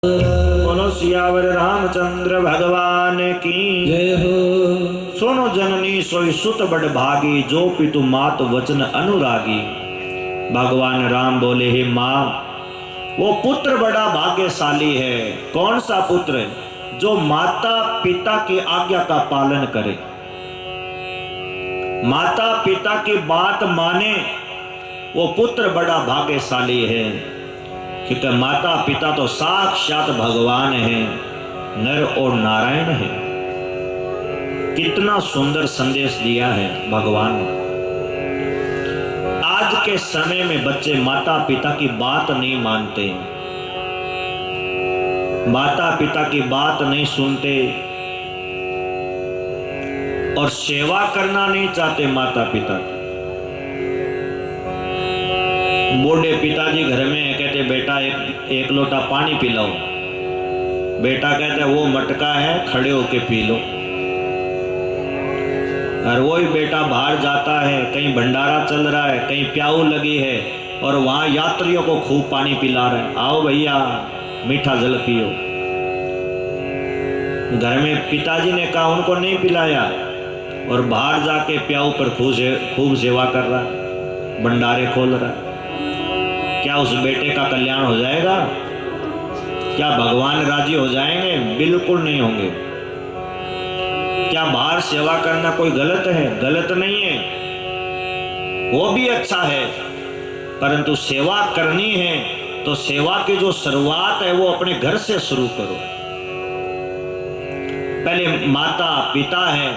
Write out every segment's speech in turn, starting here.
बोलो सियावर रामचंद्र भगवान की जय हो। सुनो जननी सोई सुत बड़ भागी, जो पितु मात वचन अनुरागी। भगवान राम बोले, हे माँ, वो पुत्र बड़ा भाग्यशाली है। कौन सा पुत्र? जो माता पिता की आज्ञा का पालन करे, माता पिता की बात माने, वो पुत्र बड़ा भाग्यशाली है। क्योंकि माता पिता तो साक्षात भगवान है, नर और नारायण है। कितना सुंदर संदेश दिया है भगवान ने। आज के समय में बच्चे माता पिता की बात नहीं मानते, माता पिता की बात नहीं सुनते और सेवा करना नहीं चाहते माता पिता की। बूढ़े पिताजी घर में कहते, बेटा एक लोटा पानी पिलाओ। बेटा कहते, वो मटका है, खड़े होके पी लो। और वही बेटा बाहर जाता है, कहीं भंडारा चल रहा है, कहीं प्याऊ लगी है और वहां यात्रियों को खूब पानी पिला रहे हैं, आओ भैया मीठा जल पियो। घर में पिताजी ने कहा, उनको नहीं पिलाया और बाहर जाके प्याऊ पर खूब सेवा कर रहा है, भंडारे खोल रहा है। क्या उस बेटे का कल्याण हो जाएगा? क्या भगवान राजी हो जाएंगे? बिल्कुल नहीं होंगे। क्या बाहर सेवा करना कोई गलत है? गलत नहीं है, वो भी अच्छा है, परंतु सेवा करनी है तो सेवा की जो शुरुआत है वो अपने घर से शुरू करो। पहले माता पिता है,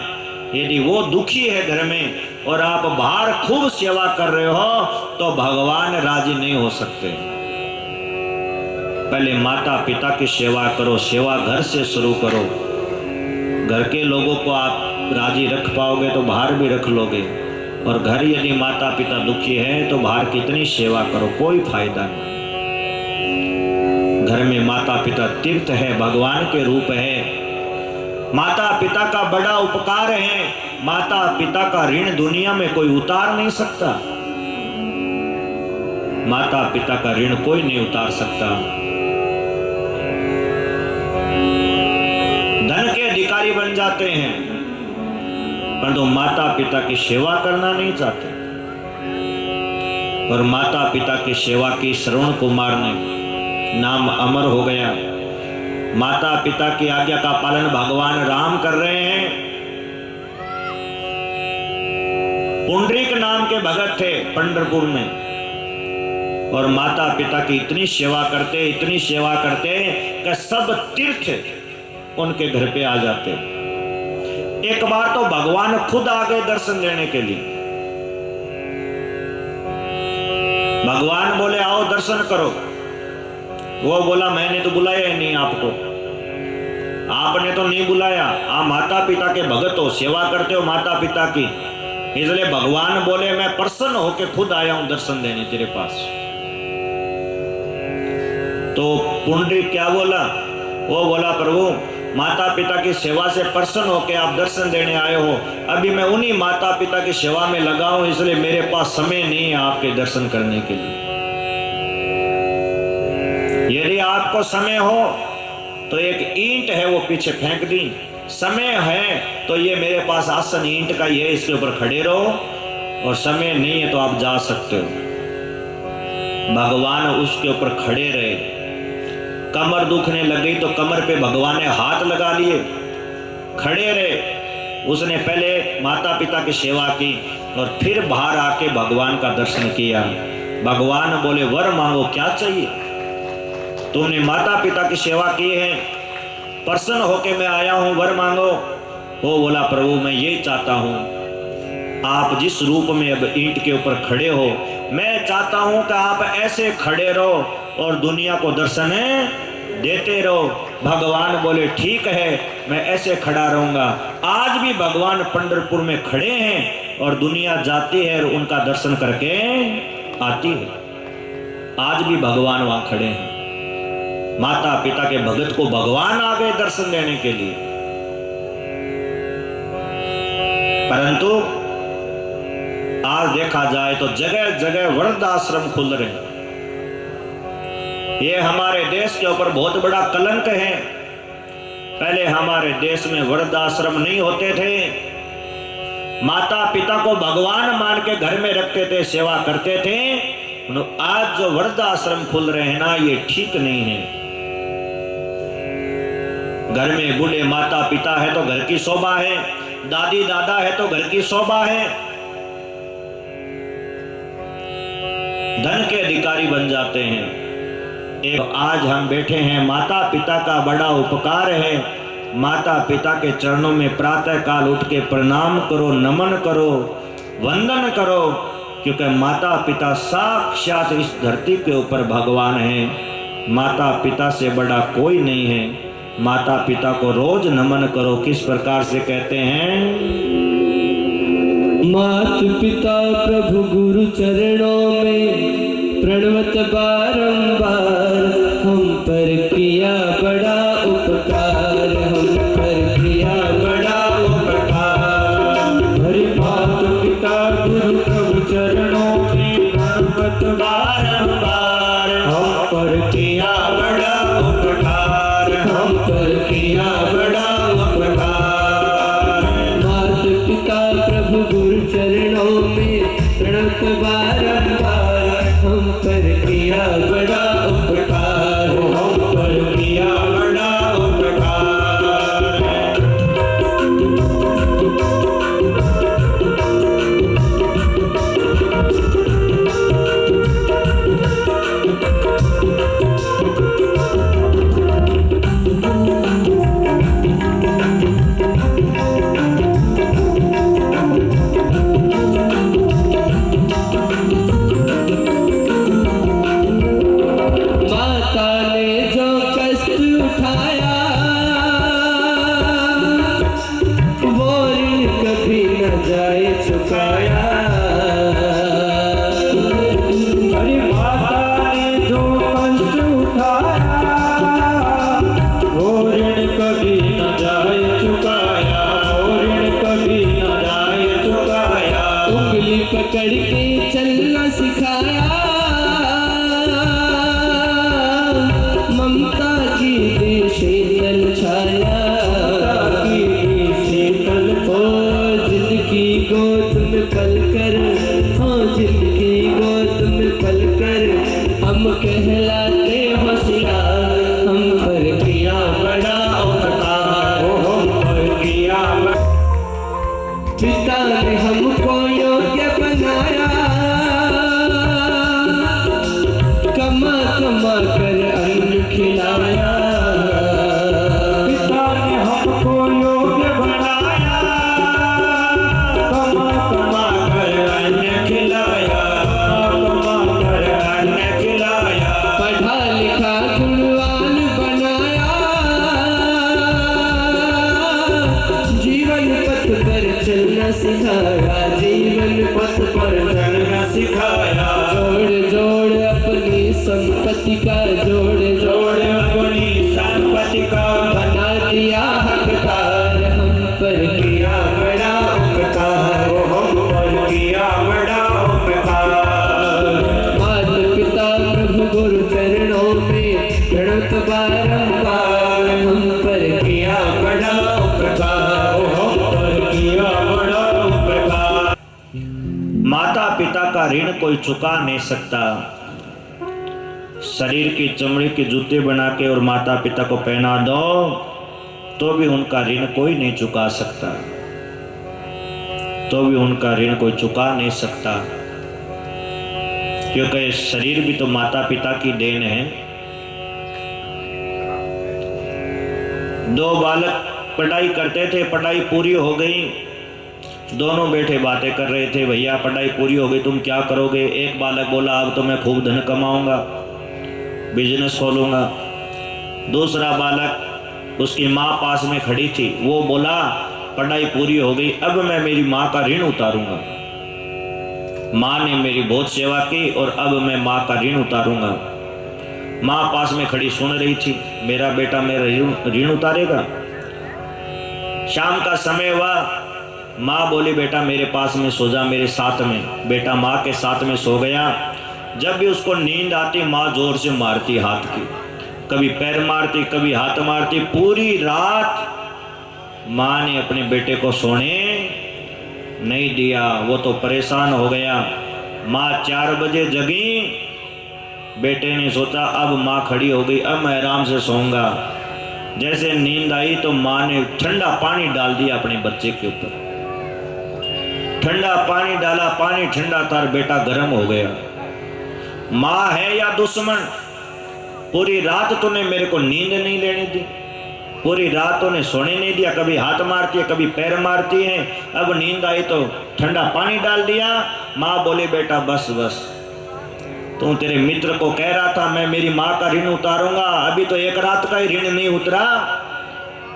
यदि वो दुखी है घर में और आप बाहर खूब सेवा कर रहे हो तो भगवान राजी नहीं हो सकते। पहले माता पिता की सेवा करो, सेवा घर से शुरू करो। घर के लोगों को आप राजी रख पाओगे तो बाहर भी रख लोगे। और घर यदि माता पिता दुखी है तो बाहर कितनी सेवा करो, कोई फायदा नहीं। घर में माता पिता तीर्थ है, भगवान के रूप है। माता पिता का बड़ा उपकार है। माता पिता का ऋण दुनिया में कोई उतार नहीं सकता। माता पिता का ऋण कोई नहीं उतार सकता। धन के अधिकारी बन जाते हैं परंतु माता पिता की सेवा करना नहीं चाहते। और माता पिता की सेवा की श्रवण कुमार ने नाम अमर हो गया। माता पिता की आज्ञा का पालन भगवान राम कर रहे हैं। पुंडरीक नाम के भगत थे पंढरपुर में और माता पिता की इतनी सेवा करते, इतनी सेवा करते कि सब तीर्थ उनके घर पे आ जाते। एक बार तो भगवान खुद आ गए दर्शन देने के लिए। भगवान बोले, आओ दर्शन करो। वो बोला, मैंने तो बुलाया ही नहीं आपको। आपने तो नहीं बुलाया, आप माता पिता के भगत हो, सेवा करते हो माता पिता की, इसलिए भगवान बोले, मैं प्रसन्न होके खुद आया हूं दर्शन देने तेरे पास। तो पुंडरीक क्या बोला? वो बोला, प्रभु माता पिता की सेवा से प्रसन्न होके आप दर्शन देने आए हो, अभी मैं उन्हीं माता पिता की सेवा में लगा हूं, इसलिए मेरे पास समय नहीं है आपके दर्शन करने के लिए। यदि आपको समय हो तो एक ईंट है वो पीछे फेंक दी। समय है तो ये मेरे पास आसन ईंट का ही है, इसके ऊपर खड़े रहो, और समय नहीं है तो आप जा सकते हो। भगवान उसके ऊपर खड़े रहे। कमर दुखने लग गई तो कमर पे भगवान ने हाथ लगा लिए, खड़े रहे। उसने पहले माता पिता की सेवा की और फिर बाहर आके भगवान का दर्शन किया। भगवान बोले, वर मांगो, क्या चाहिए? तुमने माता पिता की सेवा की है, प्रसन्न होके मैं आया हूं, वर मांगो। वो बोला, प्रभु मैं ये चाहता हूं, आप जिस रूप में अब ईंट के ऊपर खड़े हो, मैं चाहता हूं कि आप ऐसे खड़े रहो और दुनिया को दर्शन देते रहो। भगवान बोले, ठीक है, मैं ऐसे खड़ा रहूंगा। आज भी भगवान पंढरपुर में खड़े हैं और दुनिया जाती है और उनका दर्शन करके आती है। आज भी भगवान वहां खड़े हैं। माता पिता के भगत को भगवान आ गए दर्शन देने के लिए। परंतु आज देखा जाए तो जगह जगह वृद्धाश्रम खुल रहे हैं। ये हमारे देश के ऊपर बहुत बड़ा कलंक है। पहले हमारे देश में वृद्धाश्रम नहीं होते थे, माता पिता को भगवान मान के घर में रखते थे, सेवा करते थे। आज जो वृद्धाश्रम खुल रहे हैं ना, ये ठीक नहीं है। घर में बूढ़े माता पिता है तो घर की शोभा है, दादी दादा है तो घर की शोभा है, धन के अधिकारी बन जाते हैं। एक आज हम बैठे हैं, माता पिता का बड़ा उपकार है। माता पिता के चरणों में प्रातः काल उठ के प्रणाम करो, नमन करो, वंदन करो, क्योंकि माता पिता साक्षात इस धरती के ऊपर भगवान है। माता पिता से बड़ा कोई नहीं है। माता पिता को रोज नमन करो। किस प्रकार से कहते हैं? मात पिता प्रभु गुरु चरणों में प्रणवत बारंबार, हम पर किया बड़ा उपकार, हम पर किया बड़ा उपकार। हरि मात पिता गुरु प्रभु चरणों में प्रणवत बारंबार, हम पर किया बड़ा उपकार, हम पर किया बड़ा उपकार। मात पिता प्रभु गुरु चरणों में प्रणवत बारंबार, हम पर किया बड़ा उपकार, हम पर किया बड़ा उपकार। पकड़ के चलना सिखाया, ममता की दी शीतल छाया, शीतल को जिनकी गोद में पलकर, हाँ जिनकी गोद में पलकर हम कहलाते होशियार, हम पर किया बड़ा उपकार, हम पर किया। पिता ने हमको योग्य बनाया, कमा कमा कर अन्न खिलाया। पिता ने हमको योग्य बनाया, कमा कमा कर अन्न खिलाया, कमा कर अन्न खिलाया। पढ़ा लिखा गुणवान बनाया, जीवन पथ पर चलना सिखाया, जीवन पथ पर चलना सिखाया। जोड़ जोड़ अपनी संपत्ति का, जोड़ जोड़ अपनी संपत्ति का बना दिया हकदार, हम पर किया बड़ा उपकार, हम पर किया बड़ा उपकार। मात पिता प्रभु गुरु चरणों में प्रणत बारंबार, हम पर किया बड़ा उपकार, हम पर किया बड़ा उपकार। माता पिता का ऋण कोई चुका नहीं सकता। शरीर की चमड़ी के जूते बना के और माता पिता को पहना दो तो भी उनका ऋण कोई नहीं चुका सकता, तो भी उनका ऋण कोई चुका नहीं सकता, क्योंकि शरीर भी तो माता पिता की देन है। दो बालक पढ़ाई करते थे, पढ़ाई पूरी हो गई, दोनों बैठे बातें कर रहे थे, भैया पढ़ाई पूरी हो गई तुम क्या करोगे? एक बालक बोला अब तो मैं खूब धन कमाऊंगा, बिजनेस खोलूंगा। दूसरा बालक, उसकी माँ पास में खड़ी थी, वो बोला पढ़ाई पूरी हो गई, अब मैं मेरी माँ का ऋण उतारूंगा। माँ ने मेरी बहुत सेवा की और अब मैं माँ का ऋण उतारूंगा। माँ पास में खड़ी सुन रही थी, मेरा बेटा मेरा ऋण उतारेगा। शाम का समय हुआ, माँ बोली बेटा मेरे पास में सो जा, मेरे साथ में। बेटा माँ के साथ में सो गया जब भी उसको नींद आती माँ जोर से मारती हाथ की, कभी पैर मारती कभी हाथ मारती। पूरी रात माँ ने अपने बेटे को सोने नहीं दिया। वो तो परेशान हो गया। माँ 4 बजे जगी। बेटे ने सोचा अब माँ खड़ी हो गई, अब मैं आराम से सोऊंगा। जैसे नींद आई तो माँ ने ठंडा पानी डाल दिया अपने बच्चे के ऊपर। ठंडा पानी डाला, पानी ठंडा था, बेटा गर्म हो गया। माँ है या दुश्मन, पूरी रात तूने मेरे को नींद नहीं लेने दी, पूरी रात तूने सोने नहीं दिया, कभी हाथ मारती है कभी पैर मारती है, अब नींद आई तो ठंडा पानी डाल दिया। माँ बोली बेटा बस बस, तू तेरे मित्र को कह रहा था मैं मेरी माँ का ऋण उतारूंगा, अभी तो एक रात का ही ऋण नहीं उतरा।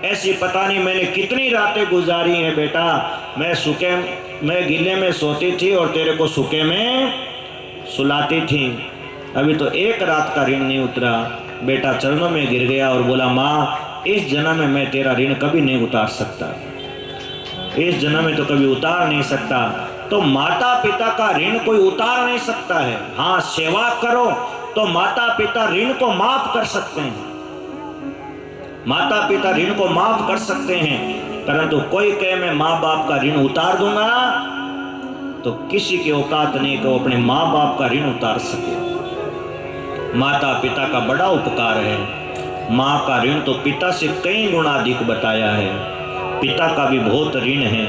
ऐसी पता नहीं मैंने कितनी रातें गुजारी हैं बेटा। मैं गीले में सोती थी और तेरे को सूखे में सुलाती थी, अभी तो एक रात का ऋण नहीं उतरा। बेटा चरणों में गिर गया और बोला माँ इस जन्म में मैं तेरा ऋण कभी नहीं उतार सकता, इस जन्म में तो कभी उतार नहीं सकता। तो माता पिता का ऋण कोई उतार नहीं सकता है। हाँ सेवा करो तो माता पिता ऋण को माफ कर सकते हैं, माता पिता ऋण को माफ कर सकते हैं, परंतु कोई कहे मैं माँ बाप का ऋण उतार दूंगा तो किसी की औकात नहीं कि वो अपने माँ बाप का ऋण उतार सके। माता पिता का बड़ा उपकार है। माँ का ऋण तो पिता से कई गुना अधिक बताया है। पिता का भी बहुत ऋण है।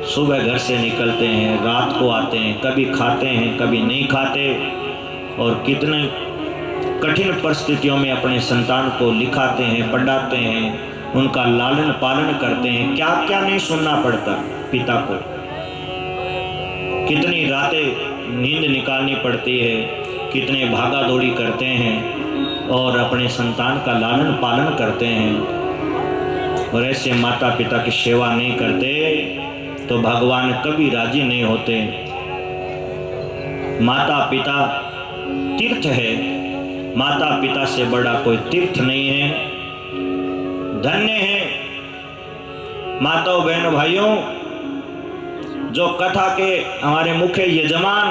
सुबह घर से निकलते हैं, रात को आते हैं, कभी खाते हैं कभी नहीं खाते, और कितने कठिन परिस्थितियों में अपने संतान को लिखाते हैं, पढ़ाते हैं, उनका लालन पालन करते हैं। क्या क्या नहीं सुनना पड़ता पिता को, कितनी रातें नींद निकालनी पड़ती है, कितने भागा दौड़ी करते हैं और अपने संतान का लालन पालन करते हैं। और ऐसे माता पिता की सेवा नहीं करते तो भगवान कभी राजी नहीं होते। माता पिता तीर्थ है, माता पिता से बड़ा कोई तीर्थ नहीं है। धन्य है माताओं बहनों भाइयों, जो कथा के हमारे मुख्य यजमान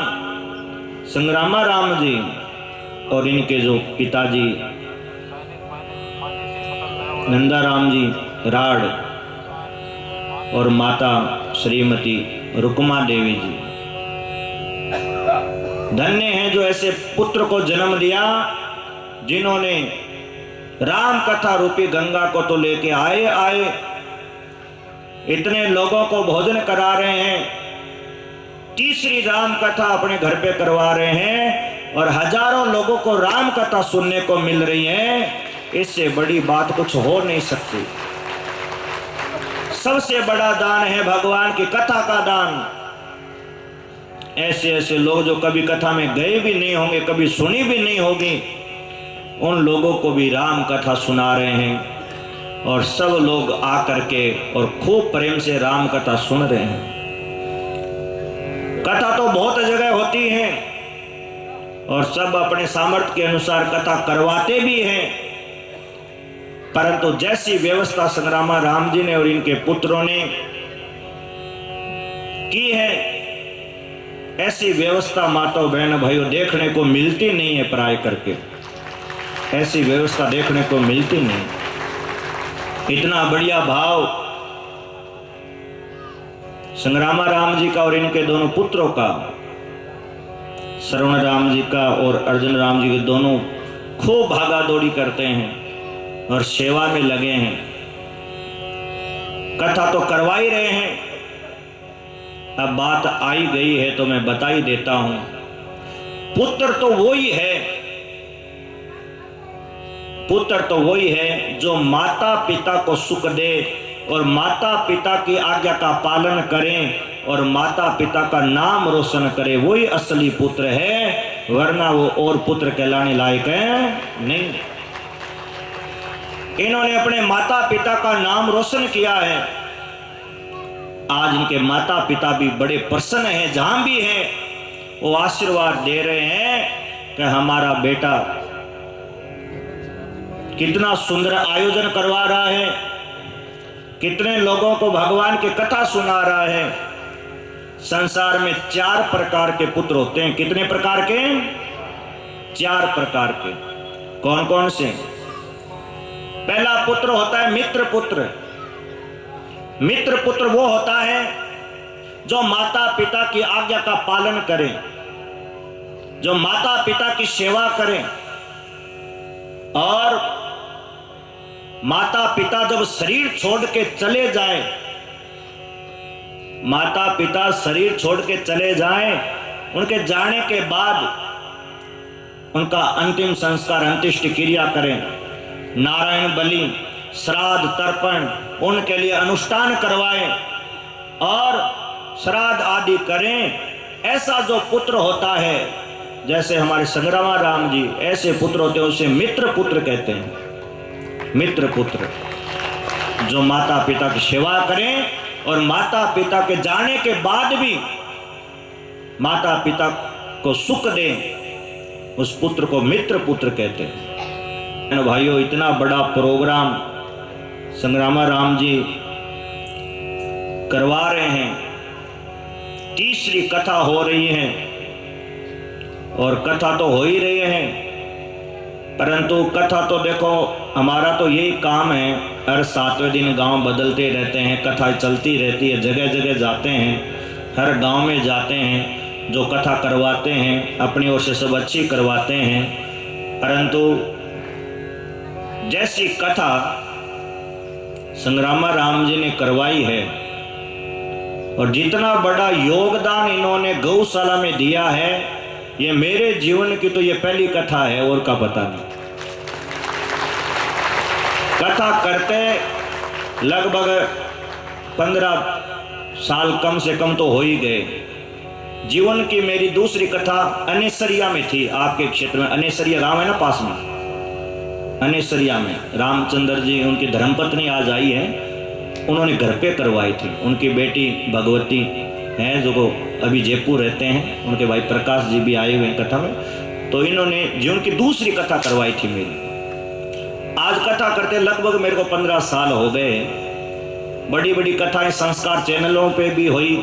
संग्रामाराम जी और इनके जो पिताजी नंदाराम जी राड और माता श्रीमती रुक्मा देवी जी, धन्य हैं जो ऐसे पुत्र को जन्म दिया जिन्होंने राम कथा रूपी गंगा को तो लेके आए, इतने लोगों को भोजन करा रहे हैं, तीसरी राम कथा अपने घर पे करवा रहे हैं और हजारों लोगों को राम कथा सुनने को मिल रही है। इससे बड़ी बात कुछ हो नहीं सकती। सबसे बड़ा दान है भगवान की कथा का दान। ऐसे ऐसे लोग जो कभी कथा में गए भी नहीं होंगे, कभी सुनी भी नहीं होगी, उन लोगों को भी राम कथा सुना रहे हैं और सब लोग आकर के और खूब प्रेम से राम कथा सुन रहे हैं। कथा तो बहुत जगह होती है और सब अपने सामर्थ्य के अनुसार कथा करवाते भी हैं, परंतु जैसी व्यवस्था संग्रामाराम जी ने और इनके पुत्रों ने की है, ऐसी व्यवस्था माताओं बहनों भाइयों देखने को मिलती नहीं है। प्राय करके ऐसी व्यवस्था देखने को मिलती नहीं। इतना बढ़िया भाव संग्रामाराम जी का और इनके दोनों पुत्रों का, श्रवण राम जी का और अर्जुन राम जी के, दोनों खूब भागा दौड़ी करते हैं और सेवा में लगे हैं। कथा तो करवा ही रहे हैं। अब बात आई गई है तो मैं बता ही देता हूं। पुत्र तो वही है, पुत्र तो वही है जो माता पिता को सुख दे और माता पिता की आज्ञा का पालन करें और माता पिता का नाम रोशन करे, वही असली पुत्र है, वरना वो और पुत्र कहलाने लायक है नहीं। इन्होंने अपने माता पिता का नाम रोशन किया है। आज इनके माता पिता भी बड़े प्रसन्न हैं, जहां भी हैं वो आशीर्वाद दे रहे हैं कि हमारा बेटा कितना सुंदर आयोजन करवा रहा है, कितने लोगों को भगवान की कथा सुना रहा है। संसार में 4 प्रकार के पुत्र होते हैं। कितने प्रकार के? 4 प्रकार के। कौन कौन से? पहला पुत्र होता है मित्र पुत्र। मित्र पुत्र वो होता है जो माता पिता की आज्ञा का पालन करे, जो माता पिता की सेवा करे, और माता पिता जब शरीर छोड़ के चले जाए, माता पिता शरीर छोड़ के चले जाएं, उनके जाने के बाद उनका अंतिम संस्कार अंत्येष्टि क्रिया करें, नारायण बलि, श्राद्ध तर्पण उनके लिए अनुष्ठान करवाएं और श्राद्ध आदि करें। ऐसा जो पुत्र होता है, जैसे हमारे संग्राम राम जी, ऐसे पुत्र होते हैं, उसे मित्र पुत्र कहते हैं। मित्र पुत्र जो माता पिता की सेवा करें और माता पिता के जाने के बाद भी माता पिता को सुख दें, उस पुत्र को मित्र पुत्र कहते हैं। भाइयों, इतना बड़ा प्रोग्राम संग्राम राम जी करवा रहे हैं, तीसरी कथा हो रही है, और कथा तो हो ही रही है, परंतु कथा तो देखो, हमारा तो यही काम है, हर 7वें दिन गांव बदलते रहते हैं, कथा चलती रहती है, जगह जगह जाते हैं, हर गांव में जाते हैं, जो कथा करवाते हैं अपनी ओर से सब अच्छी करवाते हैं, परंतु जैसी कथा संग्राम राम जी ने करवाई है और जितना बड़ा योगदान इन्होंने गौशाला में दिया है, ये मेरे जीवन की तो ये पहली कथा है, और का पता नहीं। कथा करते लगभग 15 साल कम से कम तो हो ही गए। जीवन की मेरी दूसरी कथा अनेसरिया में थी, आपके क्षेत्र में अनेसरिया गांव है ना पास में, अनेसरिया में रामचंद्र जी उनकी धर्मपत्नी आज आई है, उन्होंने घर पे करवाई थी। उनकी बेटी भगवती हैं जो अभी जयपुर रहते हैं, उनके भाई प्रकाश जी भी आए हुए हैं कथा में, तो इन्होंने जीवन की दूसरी कथा करवाई थी मेरी। आज कथा करते लगभग मेरे को 15 साल हो गए। बड़ी बड़ी कथाएं संस्कार चैनलों पे भी हुई,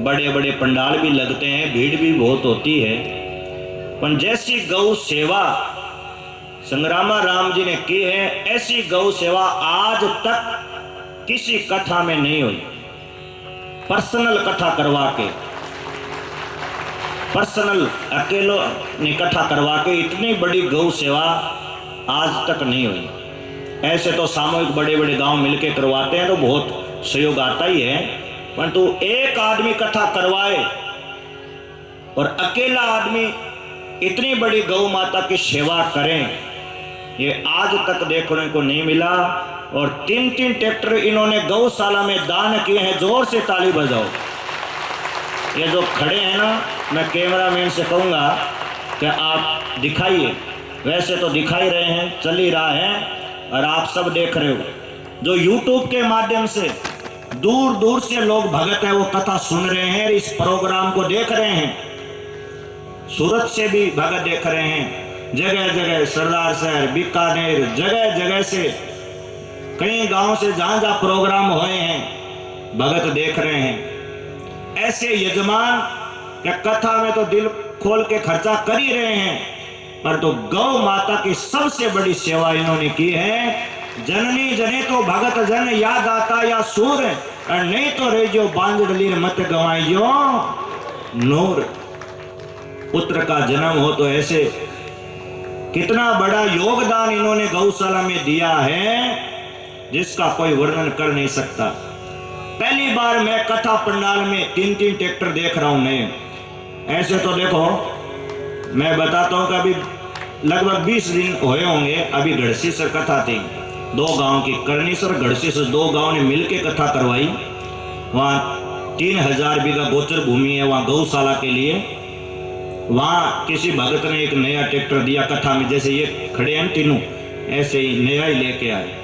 बड़े बड़े पंडाल भी लगते हैं, भीड़ भी बहुत होती है, पर जैसी गौ सेवा संग्राम राम जी ने की है, ऐसी गौ सेवा आज तक किसी कथा में नहीं हुई। पर्सनल कथा करवा के, पर्सनल अकेलो ने कथा करवा के इतनी बड़ी गौ सेवा आज तक नहीं हुई। ऐसे तो सामूहिक बड़े बड़े गांव मिलके करवाते हैं तो बहुत सहयोग आता ही है, परंतु एक आदमी कथा करवाए और अकेला आदमी इतनी बड़ी गौ माता की सेवा करें, ये आज तक देखने को नहीं मिला। और 3-3 ट्रैक्टर इन्होंने गौशाला में दान किए हैं। जोर से ताली बजाओ। ये जो खड़े हैं ना, मैं कैमरामैन से कहूँगा कि आप दिखाइए, वैसे तो दिखाई रहे हैं, चल ही रहा है और आप सब देख रहे हो। जो यूट्यूब के माध्यम से दूर दूर से लोग भगत है वो कथा सुन रहे हैं, इस प्रोग्राम को देख रहे हैं, सूरत से भी भगत देख रहे हैं, जगह जगह सरदार शहर, बीकानेर, जगह जगह से कई गांव से जहां जहां प्रोग्राम हुए हैं भगत देख रहे हैं। ऐसे यजमान क्या कथा में तो दिल खोल के खर्चा कर ही रहे हैं, पर तो गौ माता की सबसे बड़ी सेवा इन्होंने की है। जननी जने तो भगत जन याद आता या सूर, और नहीं तो रे जो बांझ डली मत गवाइयो नूर। पुत्र का जन्म हो तो ऐसे कितना बड़ा योगदान इन्होंने गौशाला में दिया है जिसका कोई वर्णन कर नहीं सकता। पहली बार मैं कथा पंडाल में 3-3 ट्रैक्टर देख रहा हूं नए। ऐसे तो देखो मैं बताता हूं कि अभी लगभग 20 दिन हुए होंगे, अभी घड़सी से कथा थी, 2 गांव की, करनीसर घड़सी से 2 गांव ने मिलके कथा करवाई। वहाँ 3000 बीघा गोचर भूमि है वहाँ गौशाला के लिए। वहाँ किसी भगत ने एक नया ट्रैक्टर दिया कथा में, जैसे ये खड़े हैं तीनों, ऐसे ही नया ही लेके आए।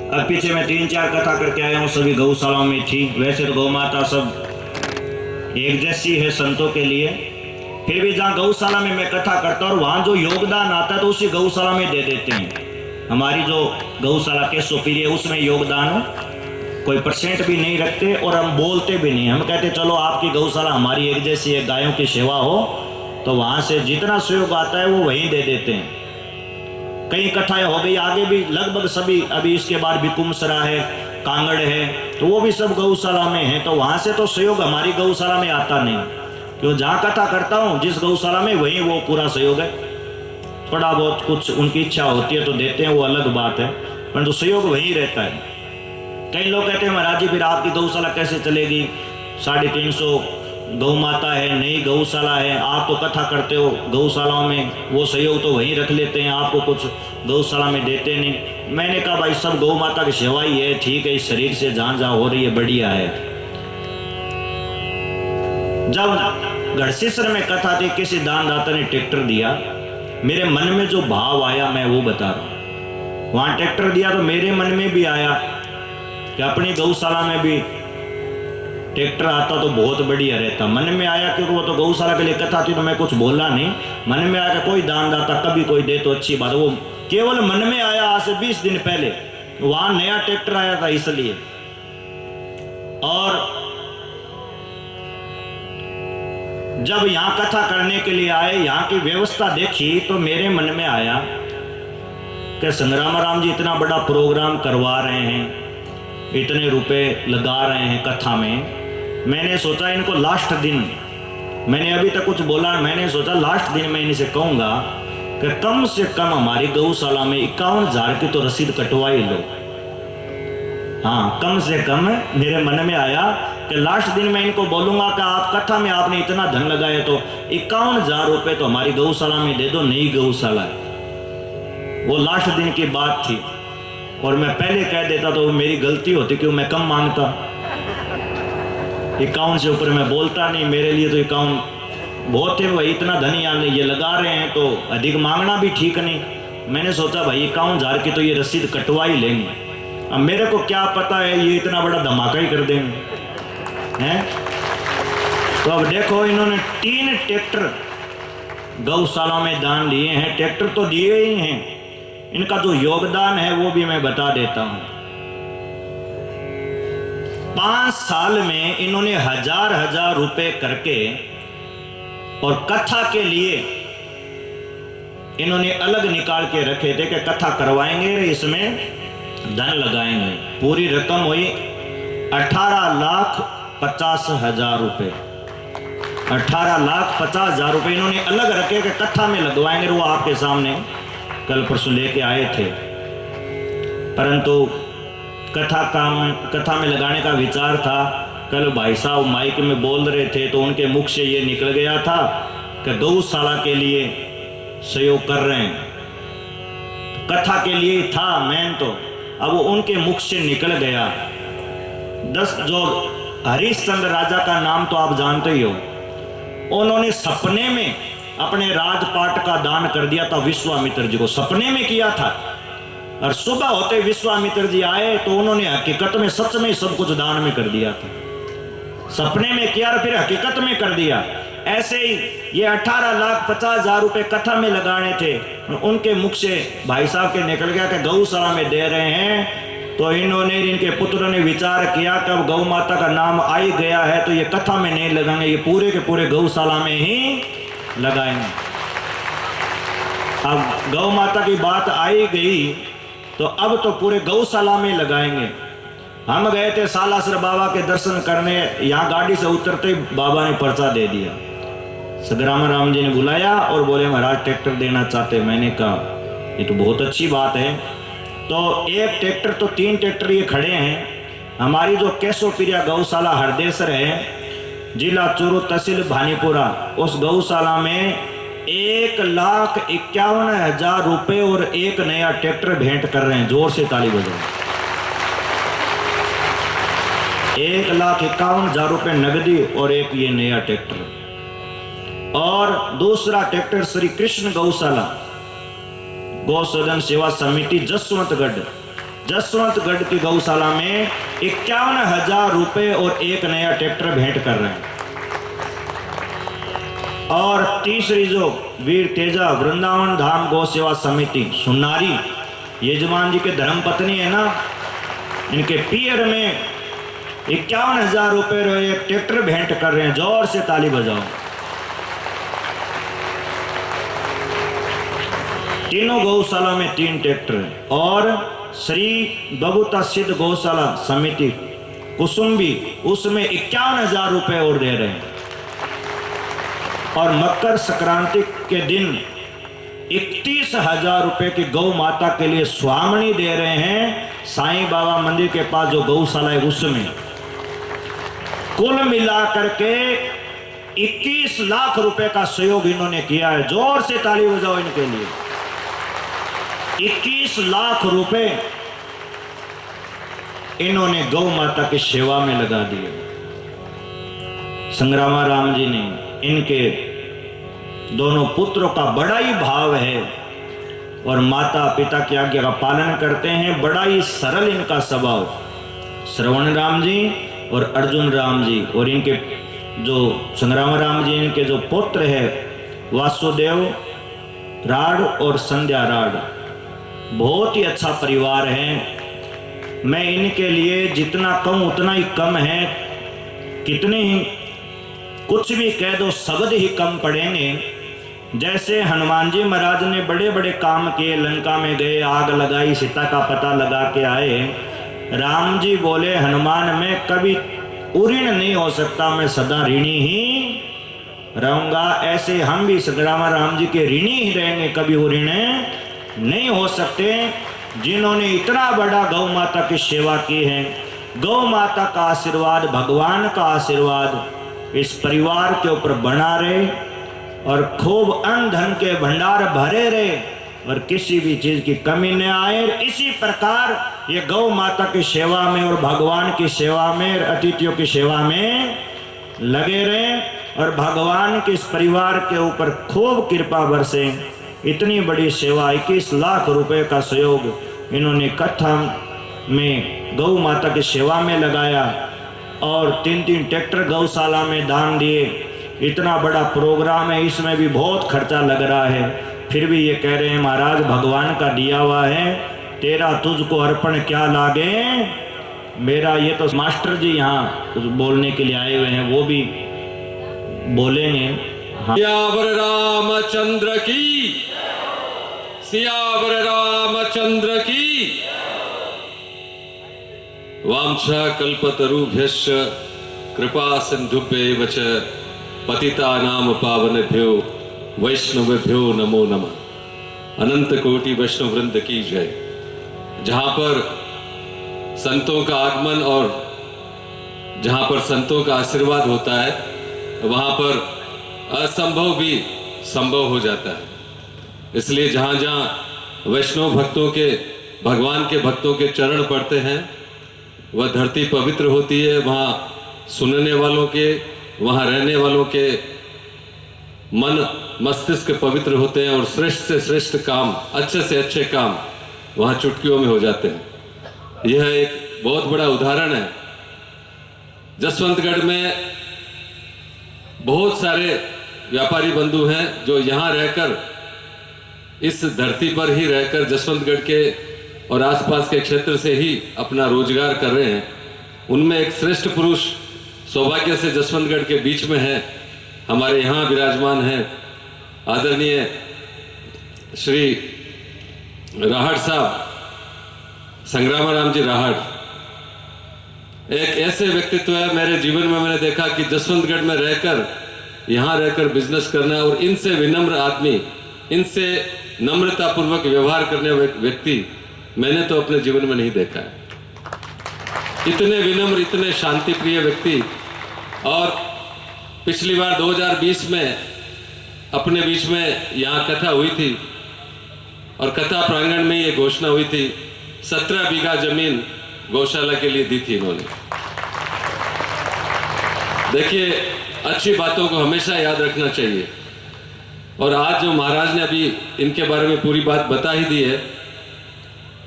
अब पीछे मैं 3-4 कथा करके आया हूँ, सभी गौशालाओं में थी। वैसे तो गौ माता सब एक जैसी है संतों के लिए, फिर भी जहाँ गौशाला में मैं कथा करता हूँ और वहाँ जो योगदान आता है तो उसी गौशाला में दे देते हैं। हमारी जो गौशाला के सुपीरी है उसमें योगदान कोई % भी नहीं रखते और हम बोलते भी नहीं। हम कहते चलो आपकी गौशाला हमारी एक जैसी है, गायों की सेवा हो तो वहां से जितना सहयोग आता है वो वहीं दे देते हैं। कई कथाएं हो गई, आगे भी लगभग सभी, अभी इसके बाद भी कुमसरा है, कांगड़ है, तो वो भी सब गौशाला में है। तो वहां से तो सहयोग हमारी गौशाला में आता नहीं, क्यों जहाँ कथा करता हूँ जिस गौशाला में, वहीं वो पूरा सहयोग है। थोड़ा बहुत कुछ उनकी इच्छा होती है तो देते हैं, वो अलग बात है, परंतु सहयोग वहीं रहता है। कई लोग कहते हैं महाराज जी फिर आपकी गौशाला कैसे चलेगी, 350 गौ माता है, नई गौशाला है, आप तो कथा करते हो गौशालाओं में, वो सहयोग तो वहीं रख लेते हैं, आपको कुछ गौशाला में देते नहीं। मैंने कहा भाई सब गौ माता की सेवा ही है, ठीक है, इस शरीर से जहाँ जहाँ हो रही है बढ़िया है। जब गढ़सीसर में कथा थी, किसी दानदाता ने ट्रैक्टर दिया, मेरे मन में जो भाव आया मैं वो बता रहा हूँ। वहाँ ट्रैक्टर दिया तो मेरे मन में भी आया कि अपनी गौशाला में भी ट्रैक्टर आता तो बहुत बढ़िया रहता। मन में आया, क्योंकि वो तो गौशाला के लिए कथा थी तो मैं कुछ बोला नहीं। मन में आया कि कोई दानदाता कभी कोई दे तो अच्छी बात। वो केवल मन में आया, आज से 20 दिन पहले वहां नया ट्रैक्टर आया था इसलिए। और जब यहाँ कथा करने के लिए आए, यहाँ की व्यवस्था देखी तो मेरे मन में आया कि संग्राम राम जी इतना बड़ा प्रोग्राम करवा रहे हैं, इतने रुपए लगा रहे हैं कथा में। मैंने सोचा इनको लास्ट दिन, मैंने अभी तक कुछ बोला, मैंने सोचा लास्ट दिन मैं इनसे कहूँगा कि कम से कम हमारी गौशाला में 51,000 की तो रसीद कटवा ही लो। हाँ, कम से कम मेरे मन में आया कि लास्ट दिन मैं इनको बोलूँगा कि आप कथा में आपने इतना धन लगाया तो 51,000 रुपये तो हमारी गौशाला में दे दो, नई गौशाला है। वो लास्ट दिन की बात थी और मैं पहले कह देता तो मेरी गलती होती, क्यों मैं कम मांगता। 51 से ऊपर मैं बोलता नहीं, मेरे लिए तो 51 बहुत है। वही इतना धन यहाँ ये लगा रहे हैं तो अधिक मांगना भी ठीक नहीं। मैंने सोचा भाई 51,000 की तो ये रसीद कटवा ही लेंगे। अब मेरे को क्या पता है ये इतना बड़ा धमाका ही कर देंगे हैं। तो अब देखो इन्होंने 3 ट्रैक्टर गौशाला में दान लिए हैं। ट्रैक्टर तो दिए ही हैं, इनका जो योगदान है वो भी मैं बता देता हूं। 5 साल में इन्होंने हजार रुपए करके और कथा के लिए इन्होंने अलग निकाल के रखे थे कि कथा करवाएंगे, इसमें धन लगाएंगे। पूरी रकम हुई 18,50,000 रुपए। 18,50,000 रुपए इन्होंने अलग रखे कि कथा में लगवाएंगे। वो आपके सामने कल परसों लेके आए थे, परंतु कथा में लगाने का विचार था। कल भाई साहब माइक में बोल रहे थे तो उनके मुख से ये निकल गया था कि गौशाला के लिए सहयोग कर रहे हैं, कथा के लिए था मेन तो। अब वो उनके मुख से निकल गया। 10 जो हरिश्चंद्र राजा का नाम तो आप जानते ही हो, उन्होंने सपने में अपने राजपाट का दान कर दिया था विश्वामित्र जी को, सपने में किया था। और सुबह होते विश्वामित्र जी आए तो उन्होंने हकीकत में सच में सब कुछ दान में कर दिया था। सपने में किया और फिर हकीकत में कर दिया। ऐसे ही ये 18,50,000 रुपए कथा में लगाने थे, उनके मुख से भाई साहब के निकल गया कि गौशाला में दे रहे हैं। तो इन्होंने, इनके पुत्र ने विचार किया कि अब गौ माता का नाम आ ही गया है तो ये कथा में नहीं लगाएंगे, ये पूरे के पूरे गौशाला में ही लगाएंगे। अब गौ माता की बात आई गई तो अब तो पूरे गौशाला में लगाएंगे। हम गए थे सालासर बाबा के दर्शन करने, यहाँ गाड़ी से उतरते बाबा ने पर्चा दे दिया। संग्राम राम जी ने बुलाया और बोले महाराज ट्रैक्टर देना चाहते। मैंने कहा ये तो बहुत अच्छी बात है। तो एक ट्रैक्टर तो 3 ट्रैक्टर ये खड़े हैं। हमारी जो केशोप्रिया गौशाला हरदेसर है, जिला चूरू, तहसील भानीपुरा, उस गौशाला में 1,51,000 रुपए और एक नया ट्रैक्टर भेंट कर रहे हैं। जोर से ताली बजाओ। 1,51,000 रुपए नगदी और एक ये नया ट्रैक्टर। और दूसरा ट्रैक्टर श्री कृष्ण गौशाला गौसदन सेवा समिति जसवंतगढ़ की गौशाला में 51,000 रुपए और एक नया ट्रैक्टर भेंट कर रहे हैं। और तीसरी जो वीर तेजा वृंदावन धाम गौ सेवा समिति सुनारी, यजमान जी के धर्मपत्नी है ना, इनके पियर में 51,000 रुपए और एक ट्रैक्टर भेंट कर रहे हैं। जोर से ताली बजाओ। तीनों गौशाला में 3 ट्रैक्टर हैं और श्री बबूता सिद्ध गौशाला समिति कुसुम्बी उसमें 51,000 रुपए और दे रहे हैं। और मकर संक्रांति के दिन 31,000 रुपए की गौ माता के लिए स्वामणी दे रहे हैं साईं बाबा मंदिर के पास जो गौशाला है उसमें। कुल मिलाकर के 21 लाख रुपए का सहयोग इन्होंने किया है। जोर से ताली बजाओ इनके लिए। 21 लाख रुपए इन्होंने गौ माता की सेवा में लगा दिए। संग्रामाराम जी ने इनके दोनों पुत्रों का बड़ा ही भाव है और माता पिता की आज्ञा का पालन करते हैं। बड़ा ही सरल इनका स्वभाव। श्रवण राम जी और अर्जुन राम जी और इनके जो संग्रामाराम जी इनके जो पुत्र है वासुदेव राड और संध्या राड, बहुत ही अच्छा परिवार है। मैं इनके लिए जितना कहूँ उतना ही कम है। कितने ही कुछ भी कह दो शब्द ही कम पड़ेंगे। जैसे हनुमान जी महाराज ने बड़े बड़े काम किए, लंका में गए, आग लगाई, सीता का पता लगा के आए। राम जी बोले हनुमान मैं कभी उऋण नहीं हो सकता, मैं सदा ऋणी ही रहूंगा। ऐसे हम भी संग्रामाराम जी के ऋणी ही रहेंगे, कभी उऋण नहीं हो सकते। जिन्होंने इतना बड़ा गौ माता की सेवा की है, गौ माता का आशीर्वाद, भगवान का आशीर्वाद इस परिवार के ऊपर बना रहे और खूब अन्न धन के भंडार भरे रहे और किसी भी चीज की कमी न आए। इसी प्रकार ये गौ माता की सेवा में और भगवान की सेवा में और अतिथियों की सेवा में लगे रहे और भगवान के इस परिवार के ऊपर खूब कृपा बरसे। इतनी बड़ी सेवा 21 लाख रुपए का सहयोग इन्होंने कथा में गौ माता की सेवा में लगाया और 3-3 ट्रैक्टर गौशाला में दान दिए। इतना बड़ा प्रोग्राम है, इसमें भी बहुत खर्चा लग रहा है, फिर भी ये कह रहे हैं महाराज भगवान का दिया हुआ है, तेरा तुझको अर्पण क्या लागे मेरा। ये तो मास्टर जी यहाँ कुछ बोलने के लिए आए हुए हैं, वो भी बोलेंगे। हाँ। सियावर रामचंद्र की, सियावर रामचंद्र की। वांछा कल्पतरुभ्यश्च कृपा सिंधुभ्यैव च पतितानां पावनेभ्यो वैष्णवेभ्यो नमो नमः। अनंत कोटि वैष्णव वृंद की जय। जहां पर संतों का आगमन और जहां पर संतों का आशीर्वाद होता है वहां पर असंभव भी संभव हो जाता है। इसलिए जहां जहां वैष्णव भक्तों के, भगवान के भक्तों के चरण पड़ते हैं वह धरती पवित्र होती है। वहां सुनने वालों के, वहां रहने वालों के मन मस्तिष्क पवित्र होते हैं और श्रेष्ठ से श्रेष्ठ काम, अच्छे से अच्छे काम वहां चुटकियों में हो जाते हैं। यह एक बहुत बड़ा उदाहरण है। जसवंतगढ़ में बहुत सारे व्यापारी बंधु हैं जो यहाँ रहकर, इस धरती पर ही रहकर जसवंतगढ़ के और आसपास के क्षेत्र से ही अपना रोजगार कर रहे हैं। उनमें एक श्रेष्ठ पुरुष सौभाग्य से जसवंतगढ़ के बीच में है, हमारे यहाँ विराजमान हैं आदरणीय श्री राहड़ साहब, संग्रामाराम जी राहड़। एक ऐसे व्यक्तित्व है मेरे जीवन में, मैंने देखा कि जसवंतगढ़ में रहकर, यहाँ रहकर बिजनेस करना और इनसे विनम्र आदमी, इनसे नम्रतापूर्वक व्यवहार करने वाले व्यक्ति मैंने तो अपने जीवन में नहीं देखा है। इतने विनम्र, इतने शांति प्रिय व्यक्ति। और पिछली बार 2020 में अपने बीच में यहाँ कथा हुई थी और कथा प्रांगण में ये घोषणा हुई थी, 17 बीघा जमीन गौशाला के लिए दी थी इन्होंने। देखिए, अच्छी बातों को हमेशा याद रखना चाहिए। और आज जो महाराज ने अभी इनके बारे में पूरी बात बता ही दी है,